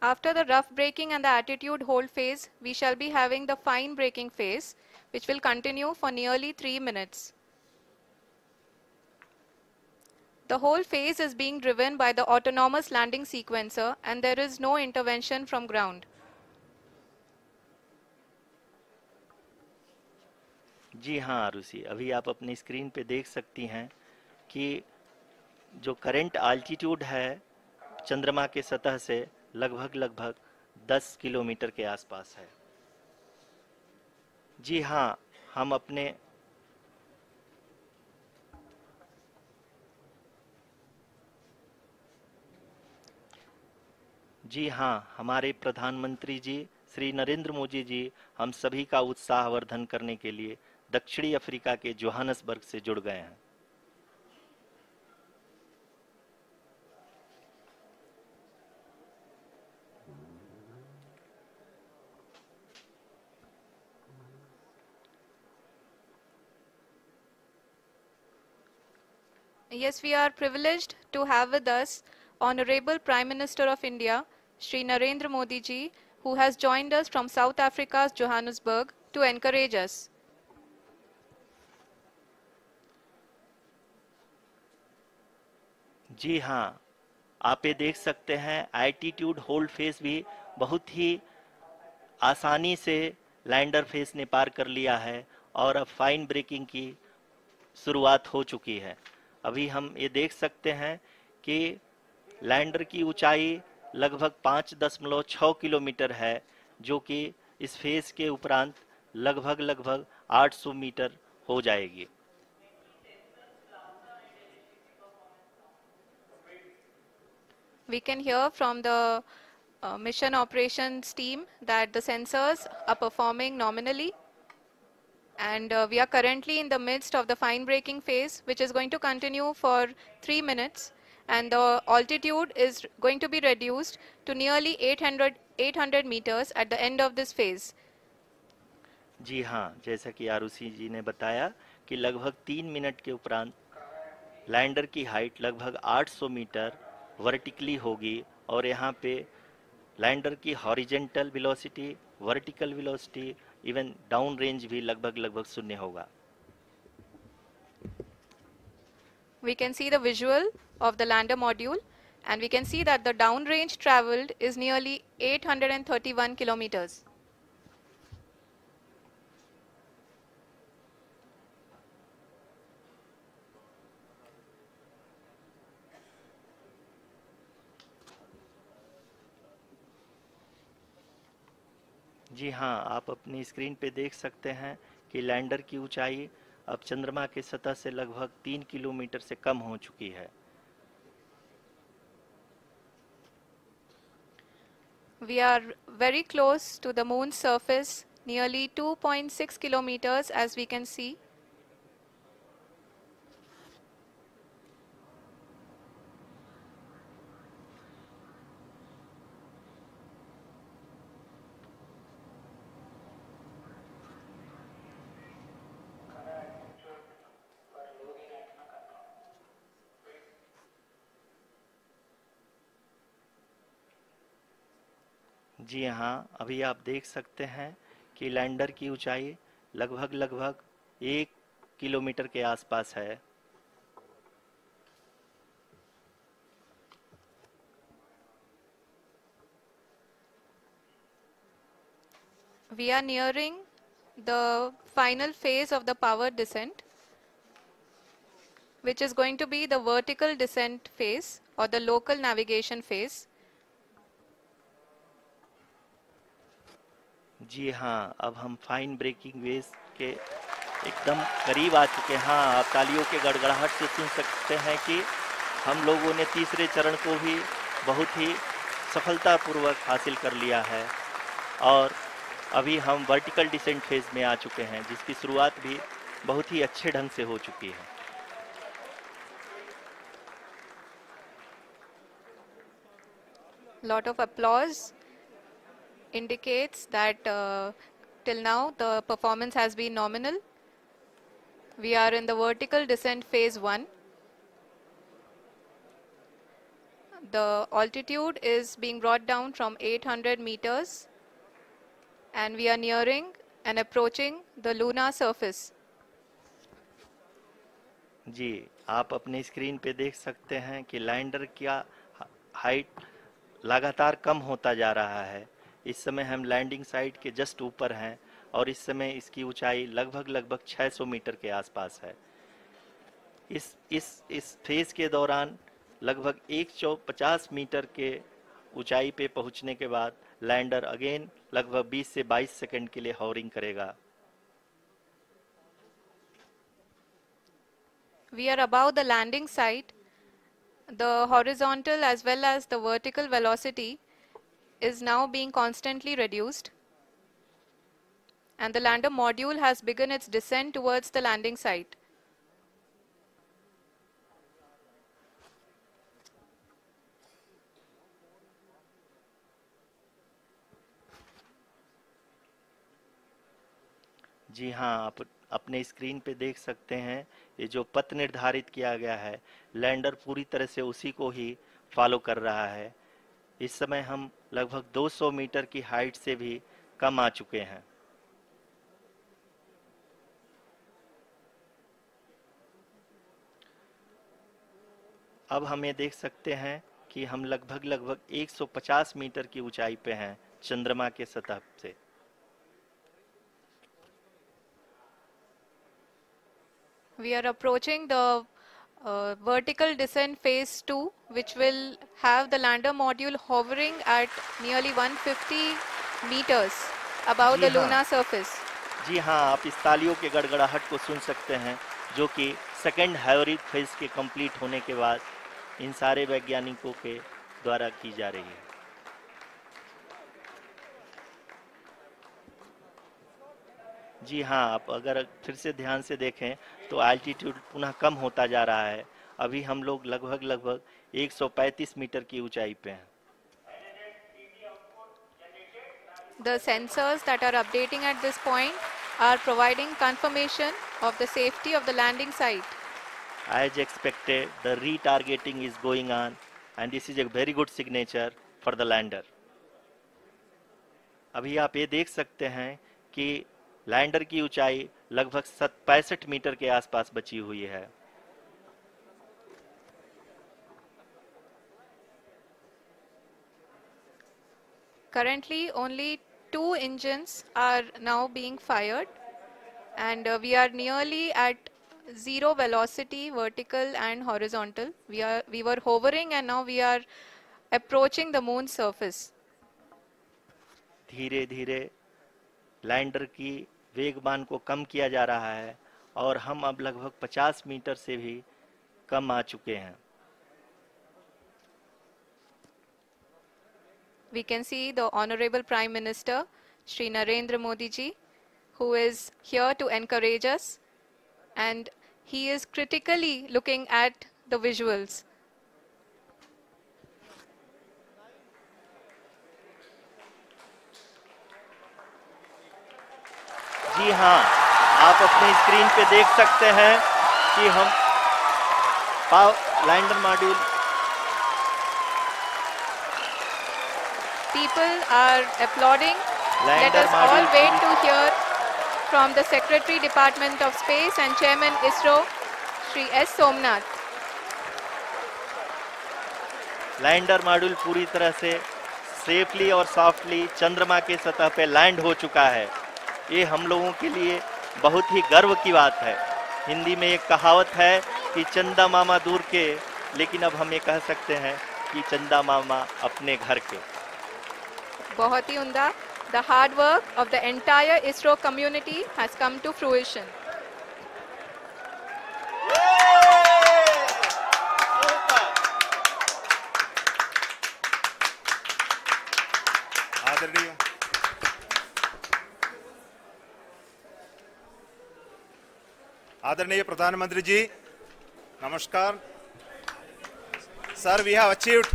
After the rough braking and the attitude hold phase, we shall be having the fine braking phase, which will continue for nearly 3 minutes. The whole phase is being driven by the autonomous landing sequencer, and there is no intervention from ground. जी हाँ आरुषि, अभी आप अपनी screen पे देख सकती हैं कि जो करंट आल्टीट्यूड है चंद्रमा के सतह से लगभग 10 किलोमीटर के आसपास है। जी हाँ, हम अपने जी हाँ, हमारे प्रधानमंत्री जी श्री नरेंद्र मोदी जी हम सभी का उत्साहवर्धन करने के लिए दक्षिणी अफ्रीका के जोहानसबर्ग से जुड़ गए हैं। Yes, we are privileged to have with us Honorable Prime Minister of India, Shri Narendra Modi ji, who has joined us from South Africa's Johannesburg to encourage us. जी हाँ, आप ये देख सकते हैं एल्टीट्यूड होल्ड फेस भी बहुत ही आसानी से लैंडर फेस ने पार कर लिया है और अब फाइन ब्रेकिंग की शुरुआत हो चुकी है। अभी हम ये देख सकते हैं कि लैंडर की ऊंचाई लगभग 5.6 किलोमीटर है, जो कि इस फेज के उपरांत लगभग 800 मीटर हो जाएगी। We can hear from the mission operations team that the sensors are performing nominally, and we are currently in the midst of the fine braking phase, which is going to continue for 3 minutes, and the altitude is going to be reduced to nearly 800 meters at the end of this phase. जी हाँ, जैसा कि आरुषि जी ने बताया कि लगभग 3 minute के उपरांत lander की हाइट लगभग 800 मीटर वर्टिकली होगी और यहाँ पे लैंडर की horizontal velocity vertical velocity even down range भी लगभग लगभग शून्य होगा। We can see the visual of the lander module, and we can see that the downrange traveled is nearly 831 kilometers. जी हाँ, आप अपनी स्क्रीन पे देख सकते हैं कि लैंडर की ऊंचाई अब चंद्रमा की सतह से लगभग 3 किलोमीटर से कम हो चुकी है। We are very close to the moon's surface, nearly 2.6 kilometers as we can see. जी हाँ, अभी आप देख सकते हैं कि लैंडर की ऊंचाई लगभग लगभग 1 किलोमीटर के आसपास है। We are nearing the final phase of the power descent, which is going to be the vertical descent phase or the local navigation phase. जी हाँ, अब हम फाइन ब्रेकिंग वेव्स के एकदम करीब आ चुके हैं। हाँ, आप तालियों के गड़गड़ाहट से सुन सकते हैं कि हम लोगों ने तीसरे चरण को भी बहुत ही सफलतापूर्वक हासिल कर लिया है और अभी हम वर्टिकल डिसेंट फेज में आ चुके हैं, जिसकी शुरुआत भी बहुत ही अच्छे ढंग से हो चुकी है। Lot of applause indicates that till now the performance has been nominal. We are in the vertical descent phase 1. The altitude is being brought down from 800 meters and we are nearing and approaching the lunar surface. जी, आप अपनी screen पे देख सकते हैं कि lander का height लगातार कम होता जा रहा है। इस समय हम लैंडिंग साइट के जस्ट ऊपर हैं और इस समय इसकी ऊंचाई लगभग लगभग 600 मीटर के आसपास है। इस फेज के दौरान लगभग 150 मीटर के ऊंचाई पे पहुंचने के बाद लैंडर अगेन लगभग 20 से 22 सेकंड के लिए हॉवरिंग करेगा। We are above the landing site. The horizontal as well as the vertical velocity is now being constantly reduced, and the lander module has begun its descent towards the landing site. जी हाँ, आप अपने screen पे देख सकते हैं ये जो पथ निर्धारित किया गया है, लैंडर पूरी तरह से उसी को ही फॉलो कर रहा है। इस समय हम लगभग 200 मीटर की हाइट से भी कम आ चुके हैं। अब हम ये देख सकते हैं कि हम लगभग लगभग 150 मीटर की ऊंचाई पे हैं चंद्रमा के सतह से। We are approaching the vertical descent phase 2, which will have the lander module hovering at nearly 150 meters above ji the हाँ, lunar surface. जी हाँ, आप इस तालियों के गड़गड़ाहट को सुन सकते हैं जो कि सेकंड हाइब्रिड फेज के कंप्लीट होने के बाद इन सारे वैज्ञानिकों के द्वारा की जा रही है। जी हाँ, आप अगर फिर से ध्यान से देखें तो एल्टीट्यूड पुनः कम होता जा रहा है। अभी हम लोग लगभग लगभग 135 मीटर की ऊंचाई पे हैं। The sensors that are updating at this point are providing confirmation of the safety of the landing site. As expected, the retargeting is going on and this is a very good signature for the lander. अभी आप ये देख सकते हैं कि lander की ऊंचाई लगभग 65 मीटर के आसपास बची हुई है। Currently, only 2 engines are now being fired, and we are nearly at zero velocity, vertical and horizontal. We were hovering, and now we are approaching the moon's surface. धीरे धीरे लैंडर की वेगमान को कम किया जा रहा है और हम अब लगभग 50 मीटर से भी कम आ चुके हैं। We can see the Honorable Prime Minister, Shri Narendra Modi ji, who is here to encourage us, and he is critically looking at the visuals. जी हाँ, आप अपने स्क्रीन पे देख सकते हैं कि हम lander module. People are applauding. Let lander us all module wait to hear from the Secretary, Department of Space and Chairman ISRO, Shri S. Somnath. Lander module पूरी तरह से सेफली और सॉफ्टली चंद्रमा के सतह पे लैंड हो चुका है। ये हम लोगों के लिए बहुत ही गर्व की बात है। हिंदी में एक कहावत है कि चंदा मामा दूर के, लेकिन अब हम ये कह सकते हैं कि चंदा मामा अपने घर के। बहुत ही उम्दा. The hard work of the entire ISRO community has come to fruition. आदरणीय प्रधानमंत्री जी, नमस्कार. Sir, we have achieved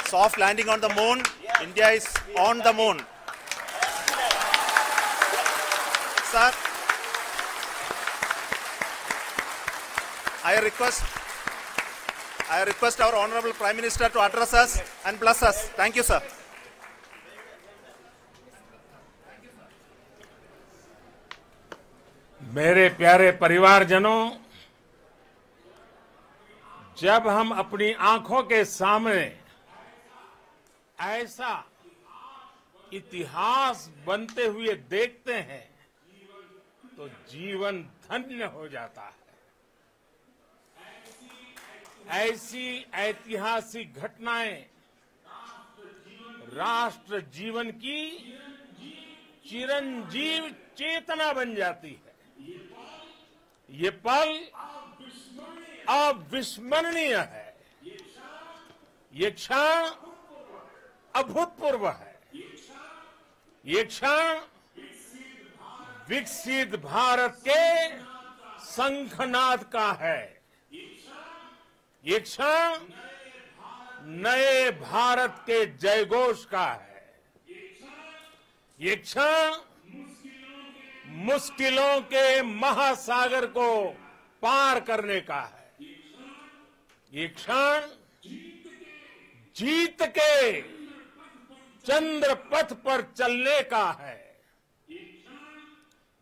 soft landing on the moon. India is on the moon. Sir, I request our Honorable Prime Minister to address us and bless us. Thank you, sir. मेरे प्यारे परिवारजनों, जब हम अपनी आंखों के सामने ऐसा इतिहास बनते हुए देखते हैं तो जीवन धन्य हो जाता है। ऐसी ऐतिहासिक घटनाएं राष्ट्र जीवन की चिरंजीव चेतना बन जाती है। ये पल अविस्मरणीय है। ये क्षण अभूतपूर्व है। ये क्षण विकसित भारत के शंखनाद का है। ये क्षण नए भारत के जयघोष का है। ये क्षण मुश्किलों के महासागर को पार करने का है। ये क्षण जीत के चंद्र पथ पर चलने का है।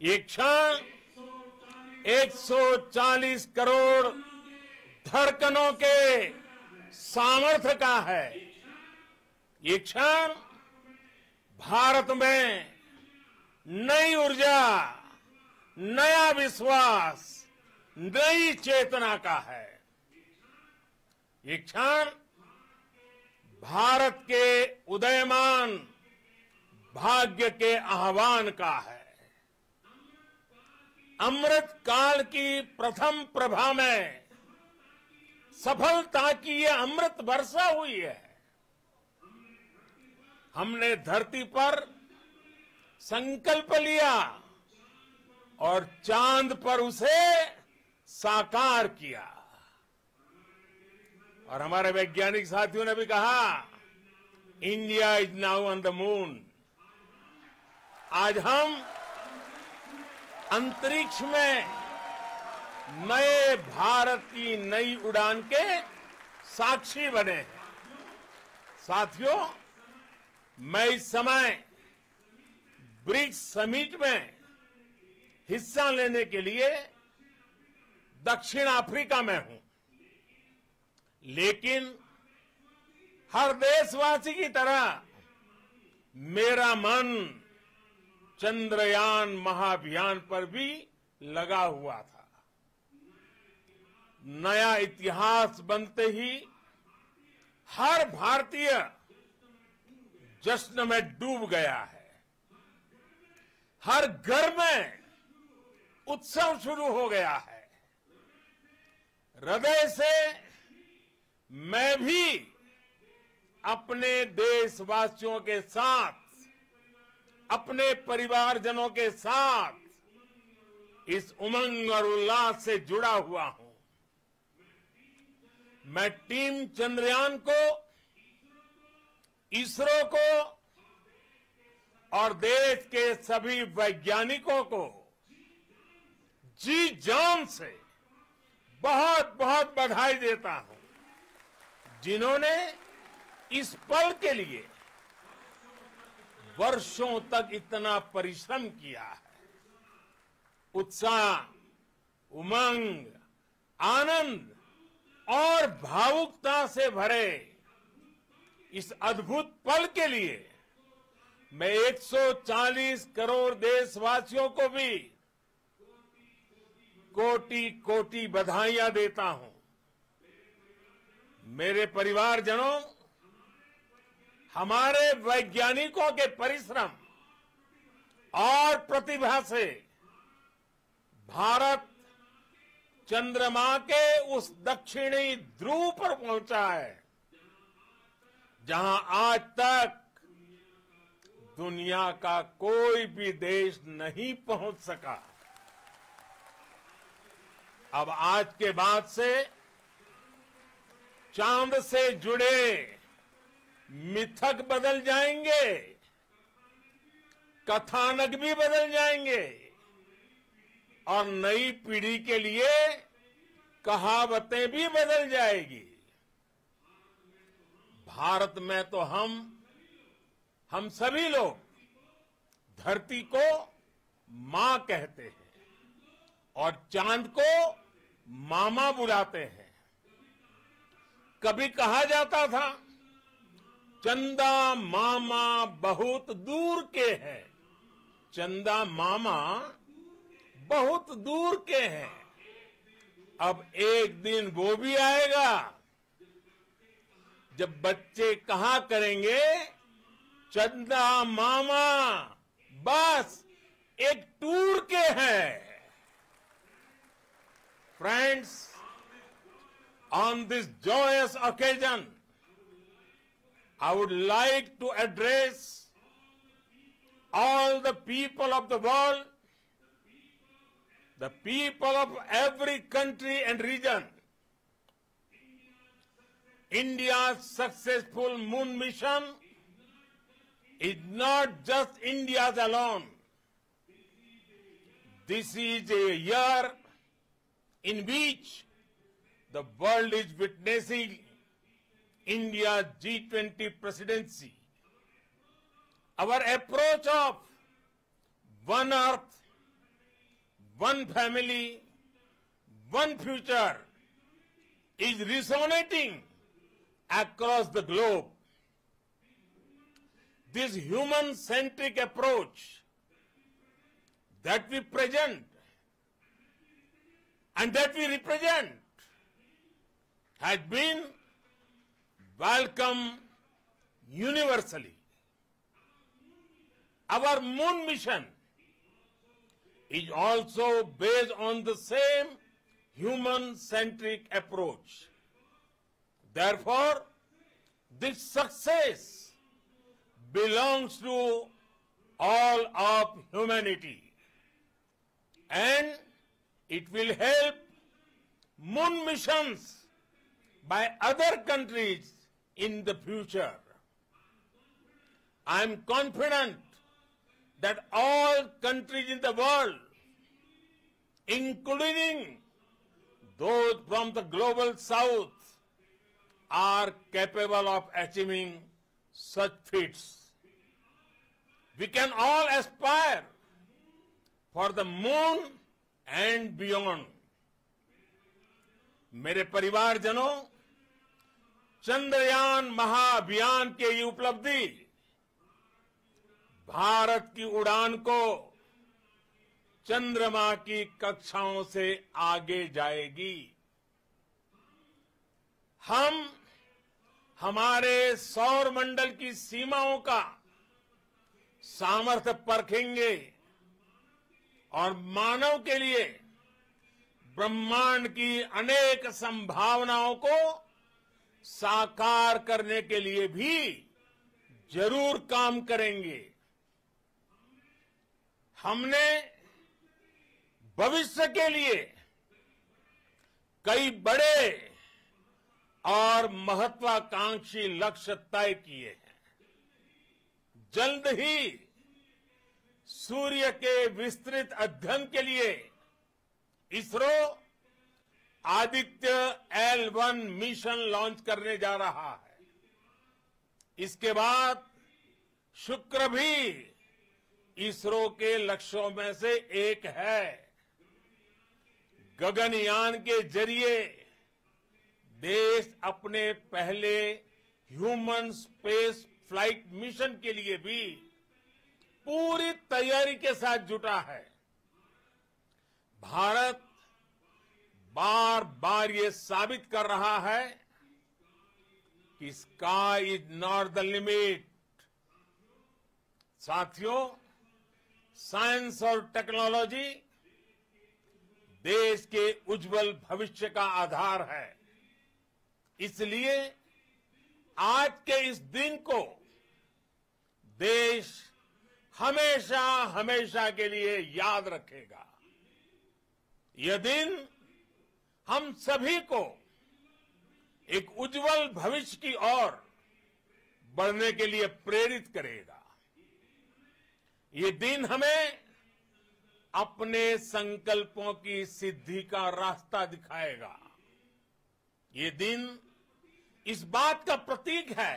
ये क्षण 140 करोड़ धड़कनों के सामर्थ्य का है। ये क्षण भारत में नई ऊर्जा, नया विश्वास, नई चेतना का है। ये क्षण भारत के उदयमान भाग्य के आह्वान का है। अमृत काल की प्रथम प्रभा में सफलता की ये अमृत वर्षा हुई है। हमने धरती पर संकल्प लिया और चांद पर उसे साकार किया। और हमारे वैज्ञानिक साथियों ने भी कहा, India is now on the moon. आज हम अंतरिक्ष में नए भारत की नई उड़ान के साक्षी बने हैं। साथियों, मैं इस समय ब्रिक्स समिट में हिस्सा लेने के लिए दक्षिण अफ्रीका में हूं, लेकिन हर देशवासी की तरह मेरा मन चंद्रयान महाअभियान पर भी लगा हुआ था। नया इतिहास बनते ही हर भारतीय जश्न में डूब गया है। हर घर में उत्सव शुरू हो गया है। हृदय से मैं भी अपने देशवासियों के साथ, अपने परिवारजनों के साथ इस उमंग और उल्लास से जुड़ा हुआ हूं। मैं टीम चंद्रयान को, इसरो को और देश के सभी वैज्ञानिकों को जी जान से बहुत बहुत बधाई देता हूं, जिन्होंने इस पल के लिए वर्षों तक इतना परिश्रम किया है। उत्साह, उमंग, आनंद और भावुकता से भरे इस अद्भुत पल के लिए मैं 140 करोड़ देशवासियों को भी कोटि कोटि बधाइयां देता हूं। मेरे परिवारजनों, हमारे वैज्ञानिकों के परिश्रम और प्रतिभा से भारत चंद्रमा के उस दक्षिणी ध्रुव पर पहुंचा है, जहां आज तक दुनिया का कोई भी देश नहीं पहुंच सका। अब आज के बाद से चांद से जुड़े मिथक बदल जाएंगे, कथानक भी बदल जाएंगे और नई पीढ़ी के लिए कहावतें भी बदल जाएगी। भारत में तो हम सभी लोग धरती को मां कहते हैं और चांद को मामा बुलाते हैं। कभी कहा जाता था, चंदा मामा बहुत दूर के हैं। चंदा मामा बहुत दूर के हैं। अब एक दिन वो भी आएगा जब बच्चे कहा करेंगे, चंदा मामा बस एक टूर के हैं। Friends, on this joyous occasion, I would like to address all the people of the world, the people of every country and region. India's successful moon mission is not just India's alone. This is a year in which the world is witnessing India's G20 presidency. Our approach of one earth, one family, one future is resonating across the globe. This human-centric approach that we present and that we represent has been welcomed universally. Our moon mission is also based on the same human-centric approach. Therefore, this success belongs to all of humanity, and it will help moon missions by other countries in the future. I am confident that all countries in the world, including those from the global south, are capable of achieving such feats. we can all aspire for the moon and beyond. मेरे परिवारजनों, चंद्रयान महाअभियान के ये उपलब्धि भारत की उड़ान को चंद्रमा की कक्षाओं से आगे जाएगी। हम हमारे सौर मंडल की सीमाओं का सामर्थ्य परखेंगे और मानव के लिए ब्रह्मांड की अनेक संभावनाओं को साकार करने के लिए भी जरूर काम करेंगे। हमने भविष्य के लिए कई बड़े और महत्वाकांक्षी लक्ष्य तय किए हैं। जल्द ही सूर्य के विस्तृत अध्ययन के लिए ISRO Aditya L1 mission launch करने जा रहा है। इसके बाद शुक्र भी इसरो के लक्ष्यों में से एक है। गगनयान के जरिए देश अपने पहले ह्यूमन स्पेस फ्लाइट मिशन के लिए भी पूरी तैयारी के साथ जुटा है। भारत बार बार ये साबित कर रहा है कि sky is not the limit. साथियों, साइंस और टेक्नोलॉजी देश के उज्जवल भविष्य का आधार है। इसलिए आज के इस दिन को देश हमेशा हमेशा के लिए याद रखेगा। यह दिन हम सभी को एक उज्जवल भविष्य की ओर बढ़ने के लिए प्रेरित करेगा। ये दिन हमें अपने संकल्पों की सिद्धि का रास्ता दिखाएगा। ये दिन इस बात का प्रतीक है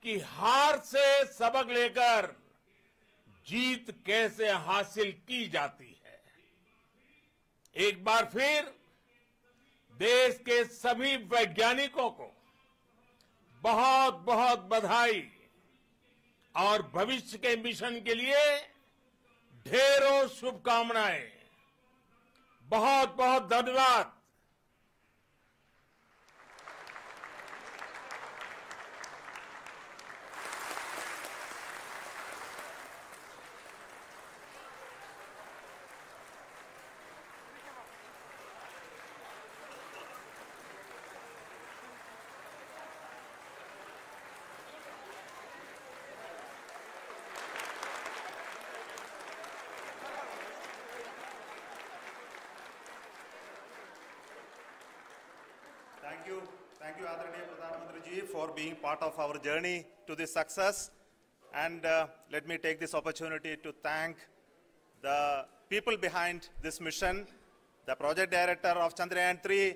कि हार से सबक लेकर जीत कैसे हासिल की जाती है। एक बार फिर देश के सभी वैज्ञानिकों को बहुत बहुत बधाई और भविष्य के मिशन के लिए ढेरों शुभकामनाएं। बहुत बहुत धन्यवाद। Thank you, Adharaniya Pradhan Mantri ji, for being part of our journey to this success. And let me take this opportunity to thank the people behind this mission. The project director of Chandrayaan 3,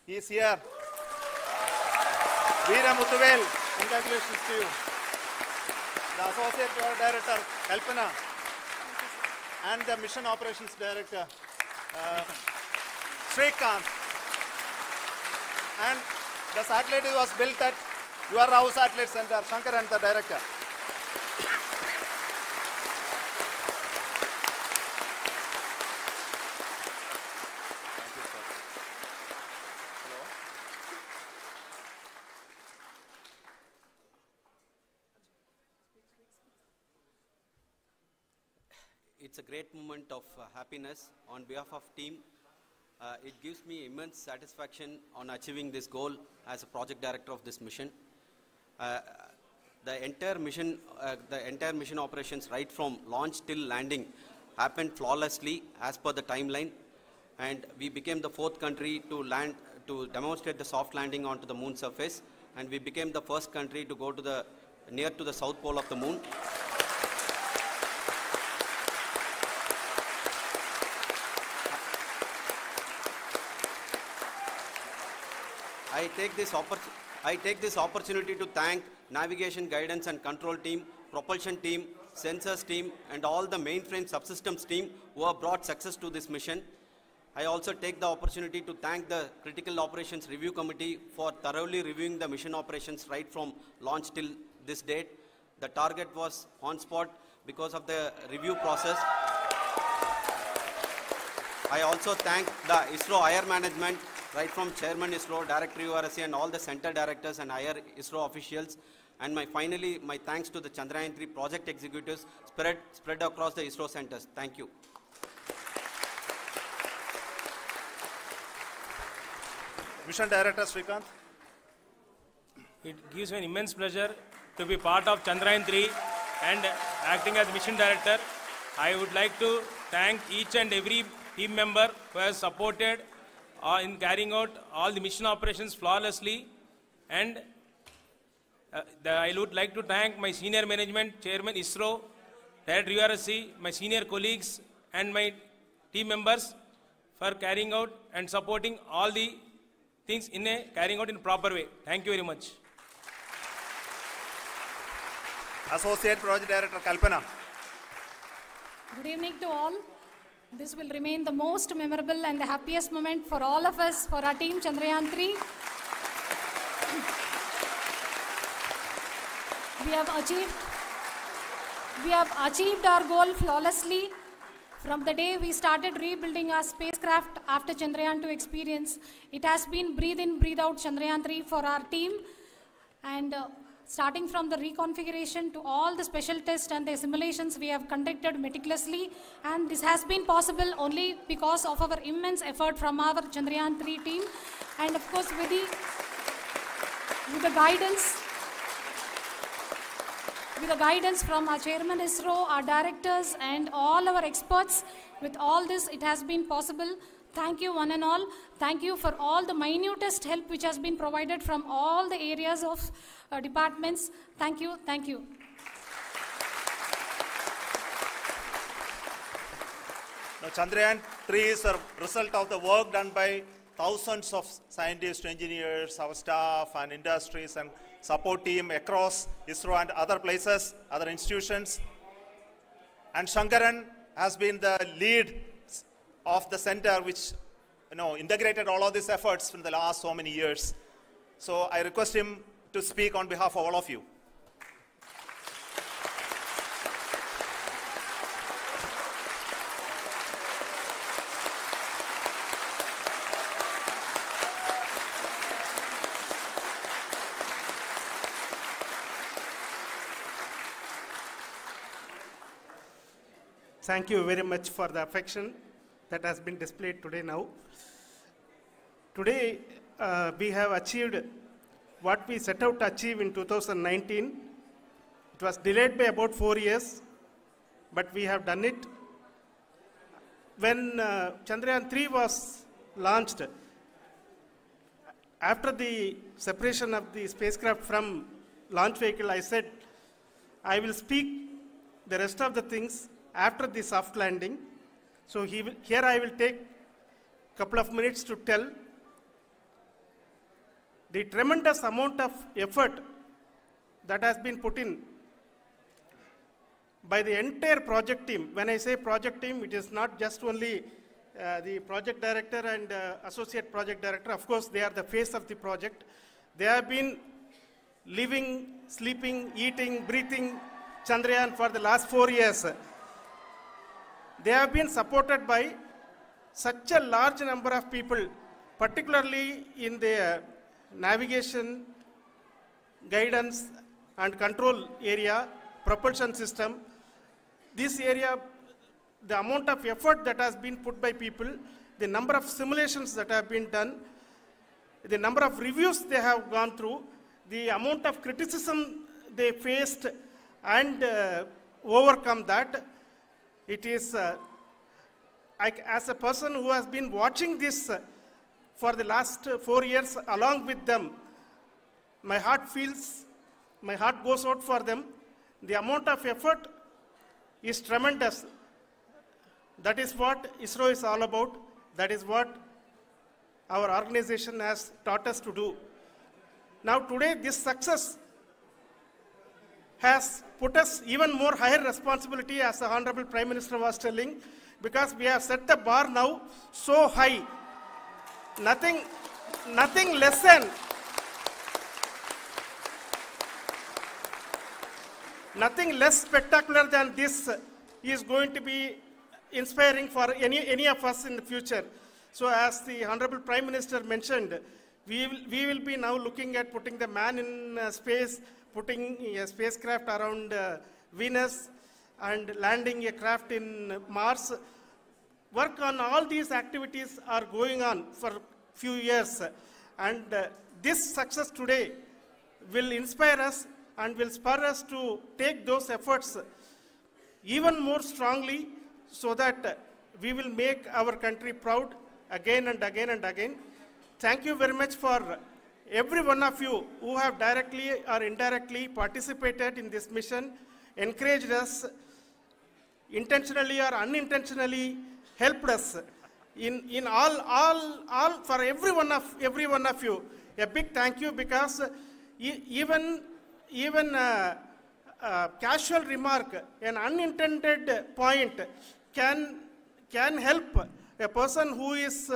he is here. Veera Muthuvel, congratulations to you. The associate project director, Kalpana, and the mission operations director, Srikanth. And the satellite was built at your Rao Satellite Center, Shankar and the director. Thank you, sir. Hello. It's a great moment of happiness on behalf of team. It gives me immense satisfaction on achieving this goal as a project director of this mission. The entire mission operations, right from launch till landing, happened flawlessly as per the timeline, and we became the 4th country to demonstrate the soft landing onto the moon surface, and we became the first country to go to near to the south pole of the moon. I take this opportunity to thank Navigation Guidance and Control Team, propulsion team, sensors team, and all the mainframe subsystems team who have brought success to this mission. I also take the opportunity to thank the Critical Operations Review Committee for thoroughly reviewing the mission operations right from launch till this date. The target was on spot because of the review process. I also thank the ISRO higher management, right from Chairman ISRO, Director URSC, and all the center directors and higher ISRO officials. And finally, my thanks to the Chandrayaan-3 project executives spread across the ISRO centers. Thank you. Mission Director Srikanth. It gives me an immense pleasure to be part of Chandrayaan-3 and acting as Mission Director. I would like to thank each and every team member who has supported in carrying out all the mission operations flawlessly. And I would like to thank my senior management, Chairman ISRO, Director URSC, my senior colleagues and my team members for carrying out and supporting all the things carrying out in a proper way. Thank you very much. Associate Project Director Kalpana. Good evening to all. This will remain the most memorable and the happiest moment for all of us, for our team Chandrayaan-3. We have achieved our goal flawlessly. From the day we started rebuilding our spacecraft after Chandrayaan-2 experience, it has been breathe in, breathe out Chandrayaan-3 for our team. And starting from the reconfiguration to all the special tests and the simulations we have conducted meticulously. And this has been possible only because of our immense effort from our Chandrayaan-3 team. And of course, with the guidance from our Chairman ISRO, our directors, and all our experts. With all this, it has been possible. Thank you, one and all. Thank you for all the minutest help which has been provided from all the areas of departments. Thank you. Thank you. Now, Chandrayaan-3 is a result of the work done by thousands of scientists, engineers, our staff, and industries, and support team across ISRO and other places, other institutions. And Shankaran has been the lead of the center which integrated all of these efforts in the last so many years. So I request him to speak on behalf of all of you. Thank you very much for the affection that has been displayed today now. Today, we have achieved what we set out to achieve in 2019. It was delayed by about 4 years, but we have done it. When Chandrayaan-3 was launched, after the separation of the spacecraft from launch vehicle, I said, I will speak the rest of the things after the soft landing. So here I will take a couple of minutes to tell the tremendous amount of effort that has been put in by the entire project team. When I say project team, it is not just only the project director and associate project director. Of course, they are the face of the project. They have been living, sleeping, eating, breathing Chandrayaan for the last 4 years. They have been supported by such a large number of people, particularly in the navigation, guidance and control area, propulsion system. This area, the amount of effort that has been put by people, the number of simulations that have been done, the number of reviews they have gone through, the amount of criticism they faced and overcome that. It is, as a person who has been watching this for the last 4 years along with them, my heart goes out for them. The amount of effort is tremendous. That is what ISRO is all about. That is what our organization has taught us to do. Now today, this success has put us even more higher responsibility, as the Honorable Prime Minister was telling, because we have set the bar now so high. Nothing less than nothing less spectacular than this is going to be inspiring for any of us in the future. So as the Honorable Prime Minister mentioned, we will be now looking at putting the man in space, putting a spacecraft around Venus, and landing a craft in Mars. Work on all these activities are going on for a few years. And this success today will inspire us and will spur us to take those efforts even more strongly, so that we will make our country proud again and again and again. Thank you very much for every one of you who have directly or indirectly participated in this mission, encouraged us, intentionally or unintentionally helped us in all for every one of you. A big thank you, because even casual remark, an unintended point can help a person who is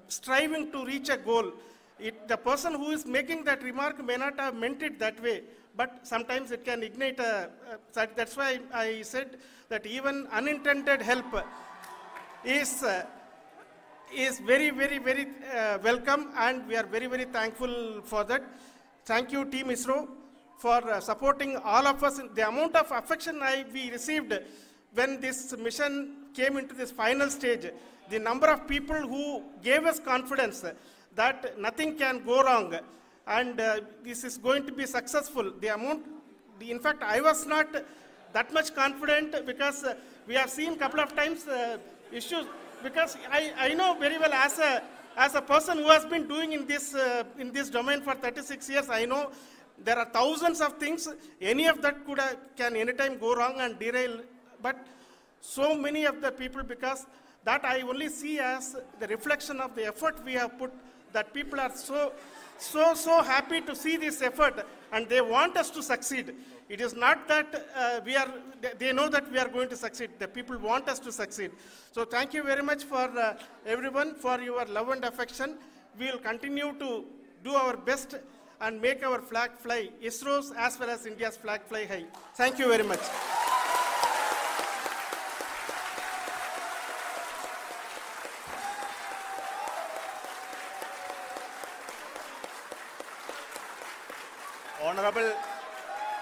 striving to reach a goal. The person who is making that remark may not have meant it that way, but sometimes it can ignite that's why I said that even unintended help is very, very, very welcome, and we are very, very thankful for that. Thank you, Team ISRO, for supporting all of us. The amount of affection we received when this mission came into this final stage, the number of people who gave us confidence that nothing can go wrong, and this is going to be successful. In fact, I was not that much confident, because we have seen a couple of times issues, because I know very well, as a person who has been doing in this domain for 36 years, I know there are thousands of things. Any of that can anytime go wrong and derail, but so many of the people, because that I only see as the reflection of the effort we have put, that people are so happy to see this effort, and they want us to succeed. It is not that they know that we are going to succeed. The people want us to succeed. So thank you very much for everyone, for your love and affection. We will continue to do our best and make our flag fly, ISRO's as well as India's flag fly high. Thank you very much.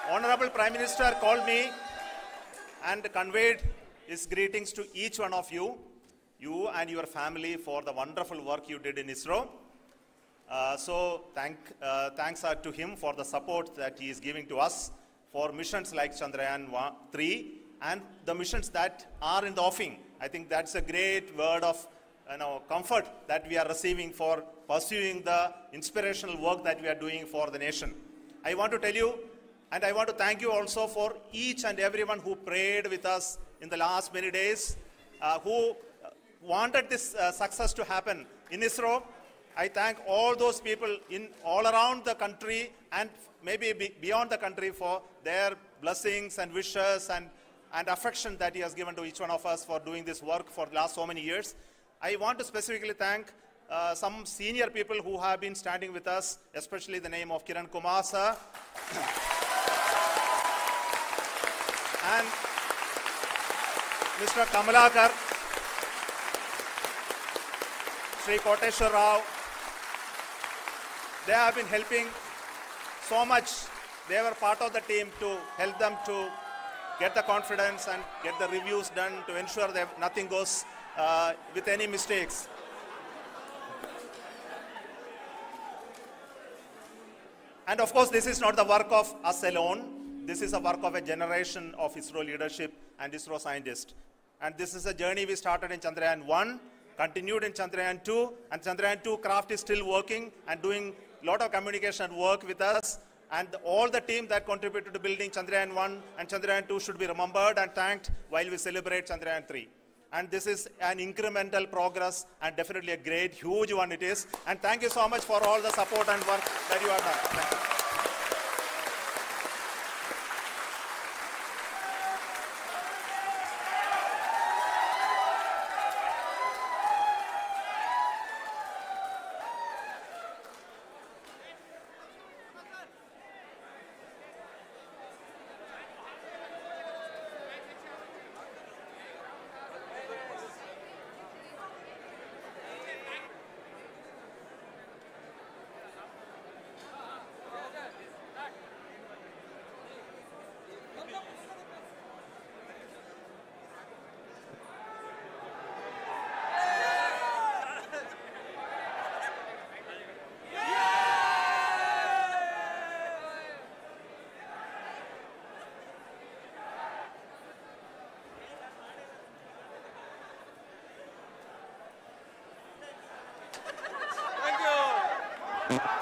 Honorable Prime Minister called me and conveyed his greetings to each one of you and your family, for the wonderful work you did in ISRO. So thanks are to him for the support that he is giving to us for missions like Chandrayaan 3 and the missions that are in the offing. I think that's a great word of comfort that we are receiving for pursuing the inspirational work that we are doing for the nation. I want to tell you, and I want to thank you also for each and everyone who prayed with us in the last many days, who wanted this success to happen in ISRO. I thank all those people all around the country and maybe beyond the country for their blessings and wishes and affection that he has given to each one of us for doing this work for the last so many years. I want to specifically thank some senior people who have been standing with us, especially the name of Kiran Kumar sir and Mr. Kamalakar, Sri Koteshwar Rao. They have been helping so much. They were part of the team to help them to get the confidence and get the reviews done to ensure that nothing goes with any mistakes. And of course, this is not the work of us alone. This is a work of a generation of ISRO leadership and ISRO scientists. And this is a journey we started in Chandrayaan 1, continued in Chandrayaan 2, and Chandrayaan 2 craft is still working and doing a lot of communication work with us. And all the team that contributed to building Chandrayaan 1 and Chandrayaan 2 should be remembered and thanked while we celebrate Chandrayaan 3. And this is an incremental progress and definitely a great, huge one it is. And thank you so much for all the support and work that you have done. Thank you. Thank you.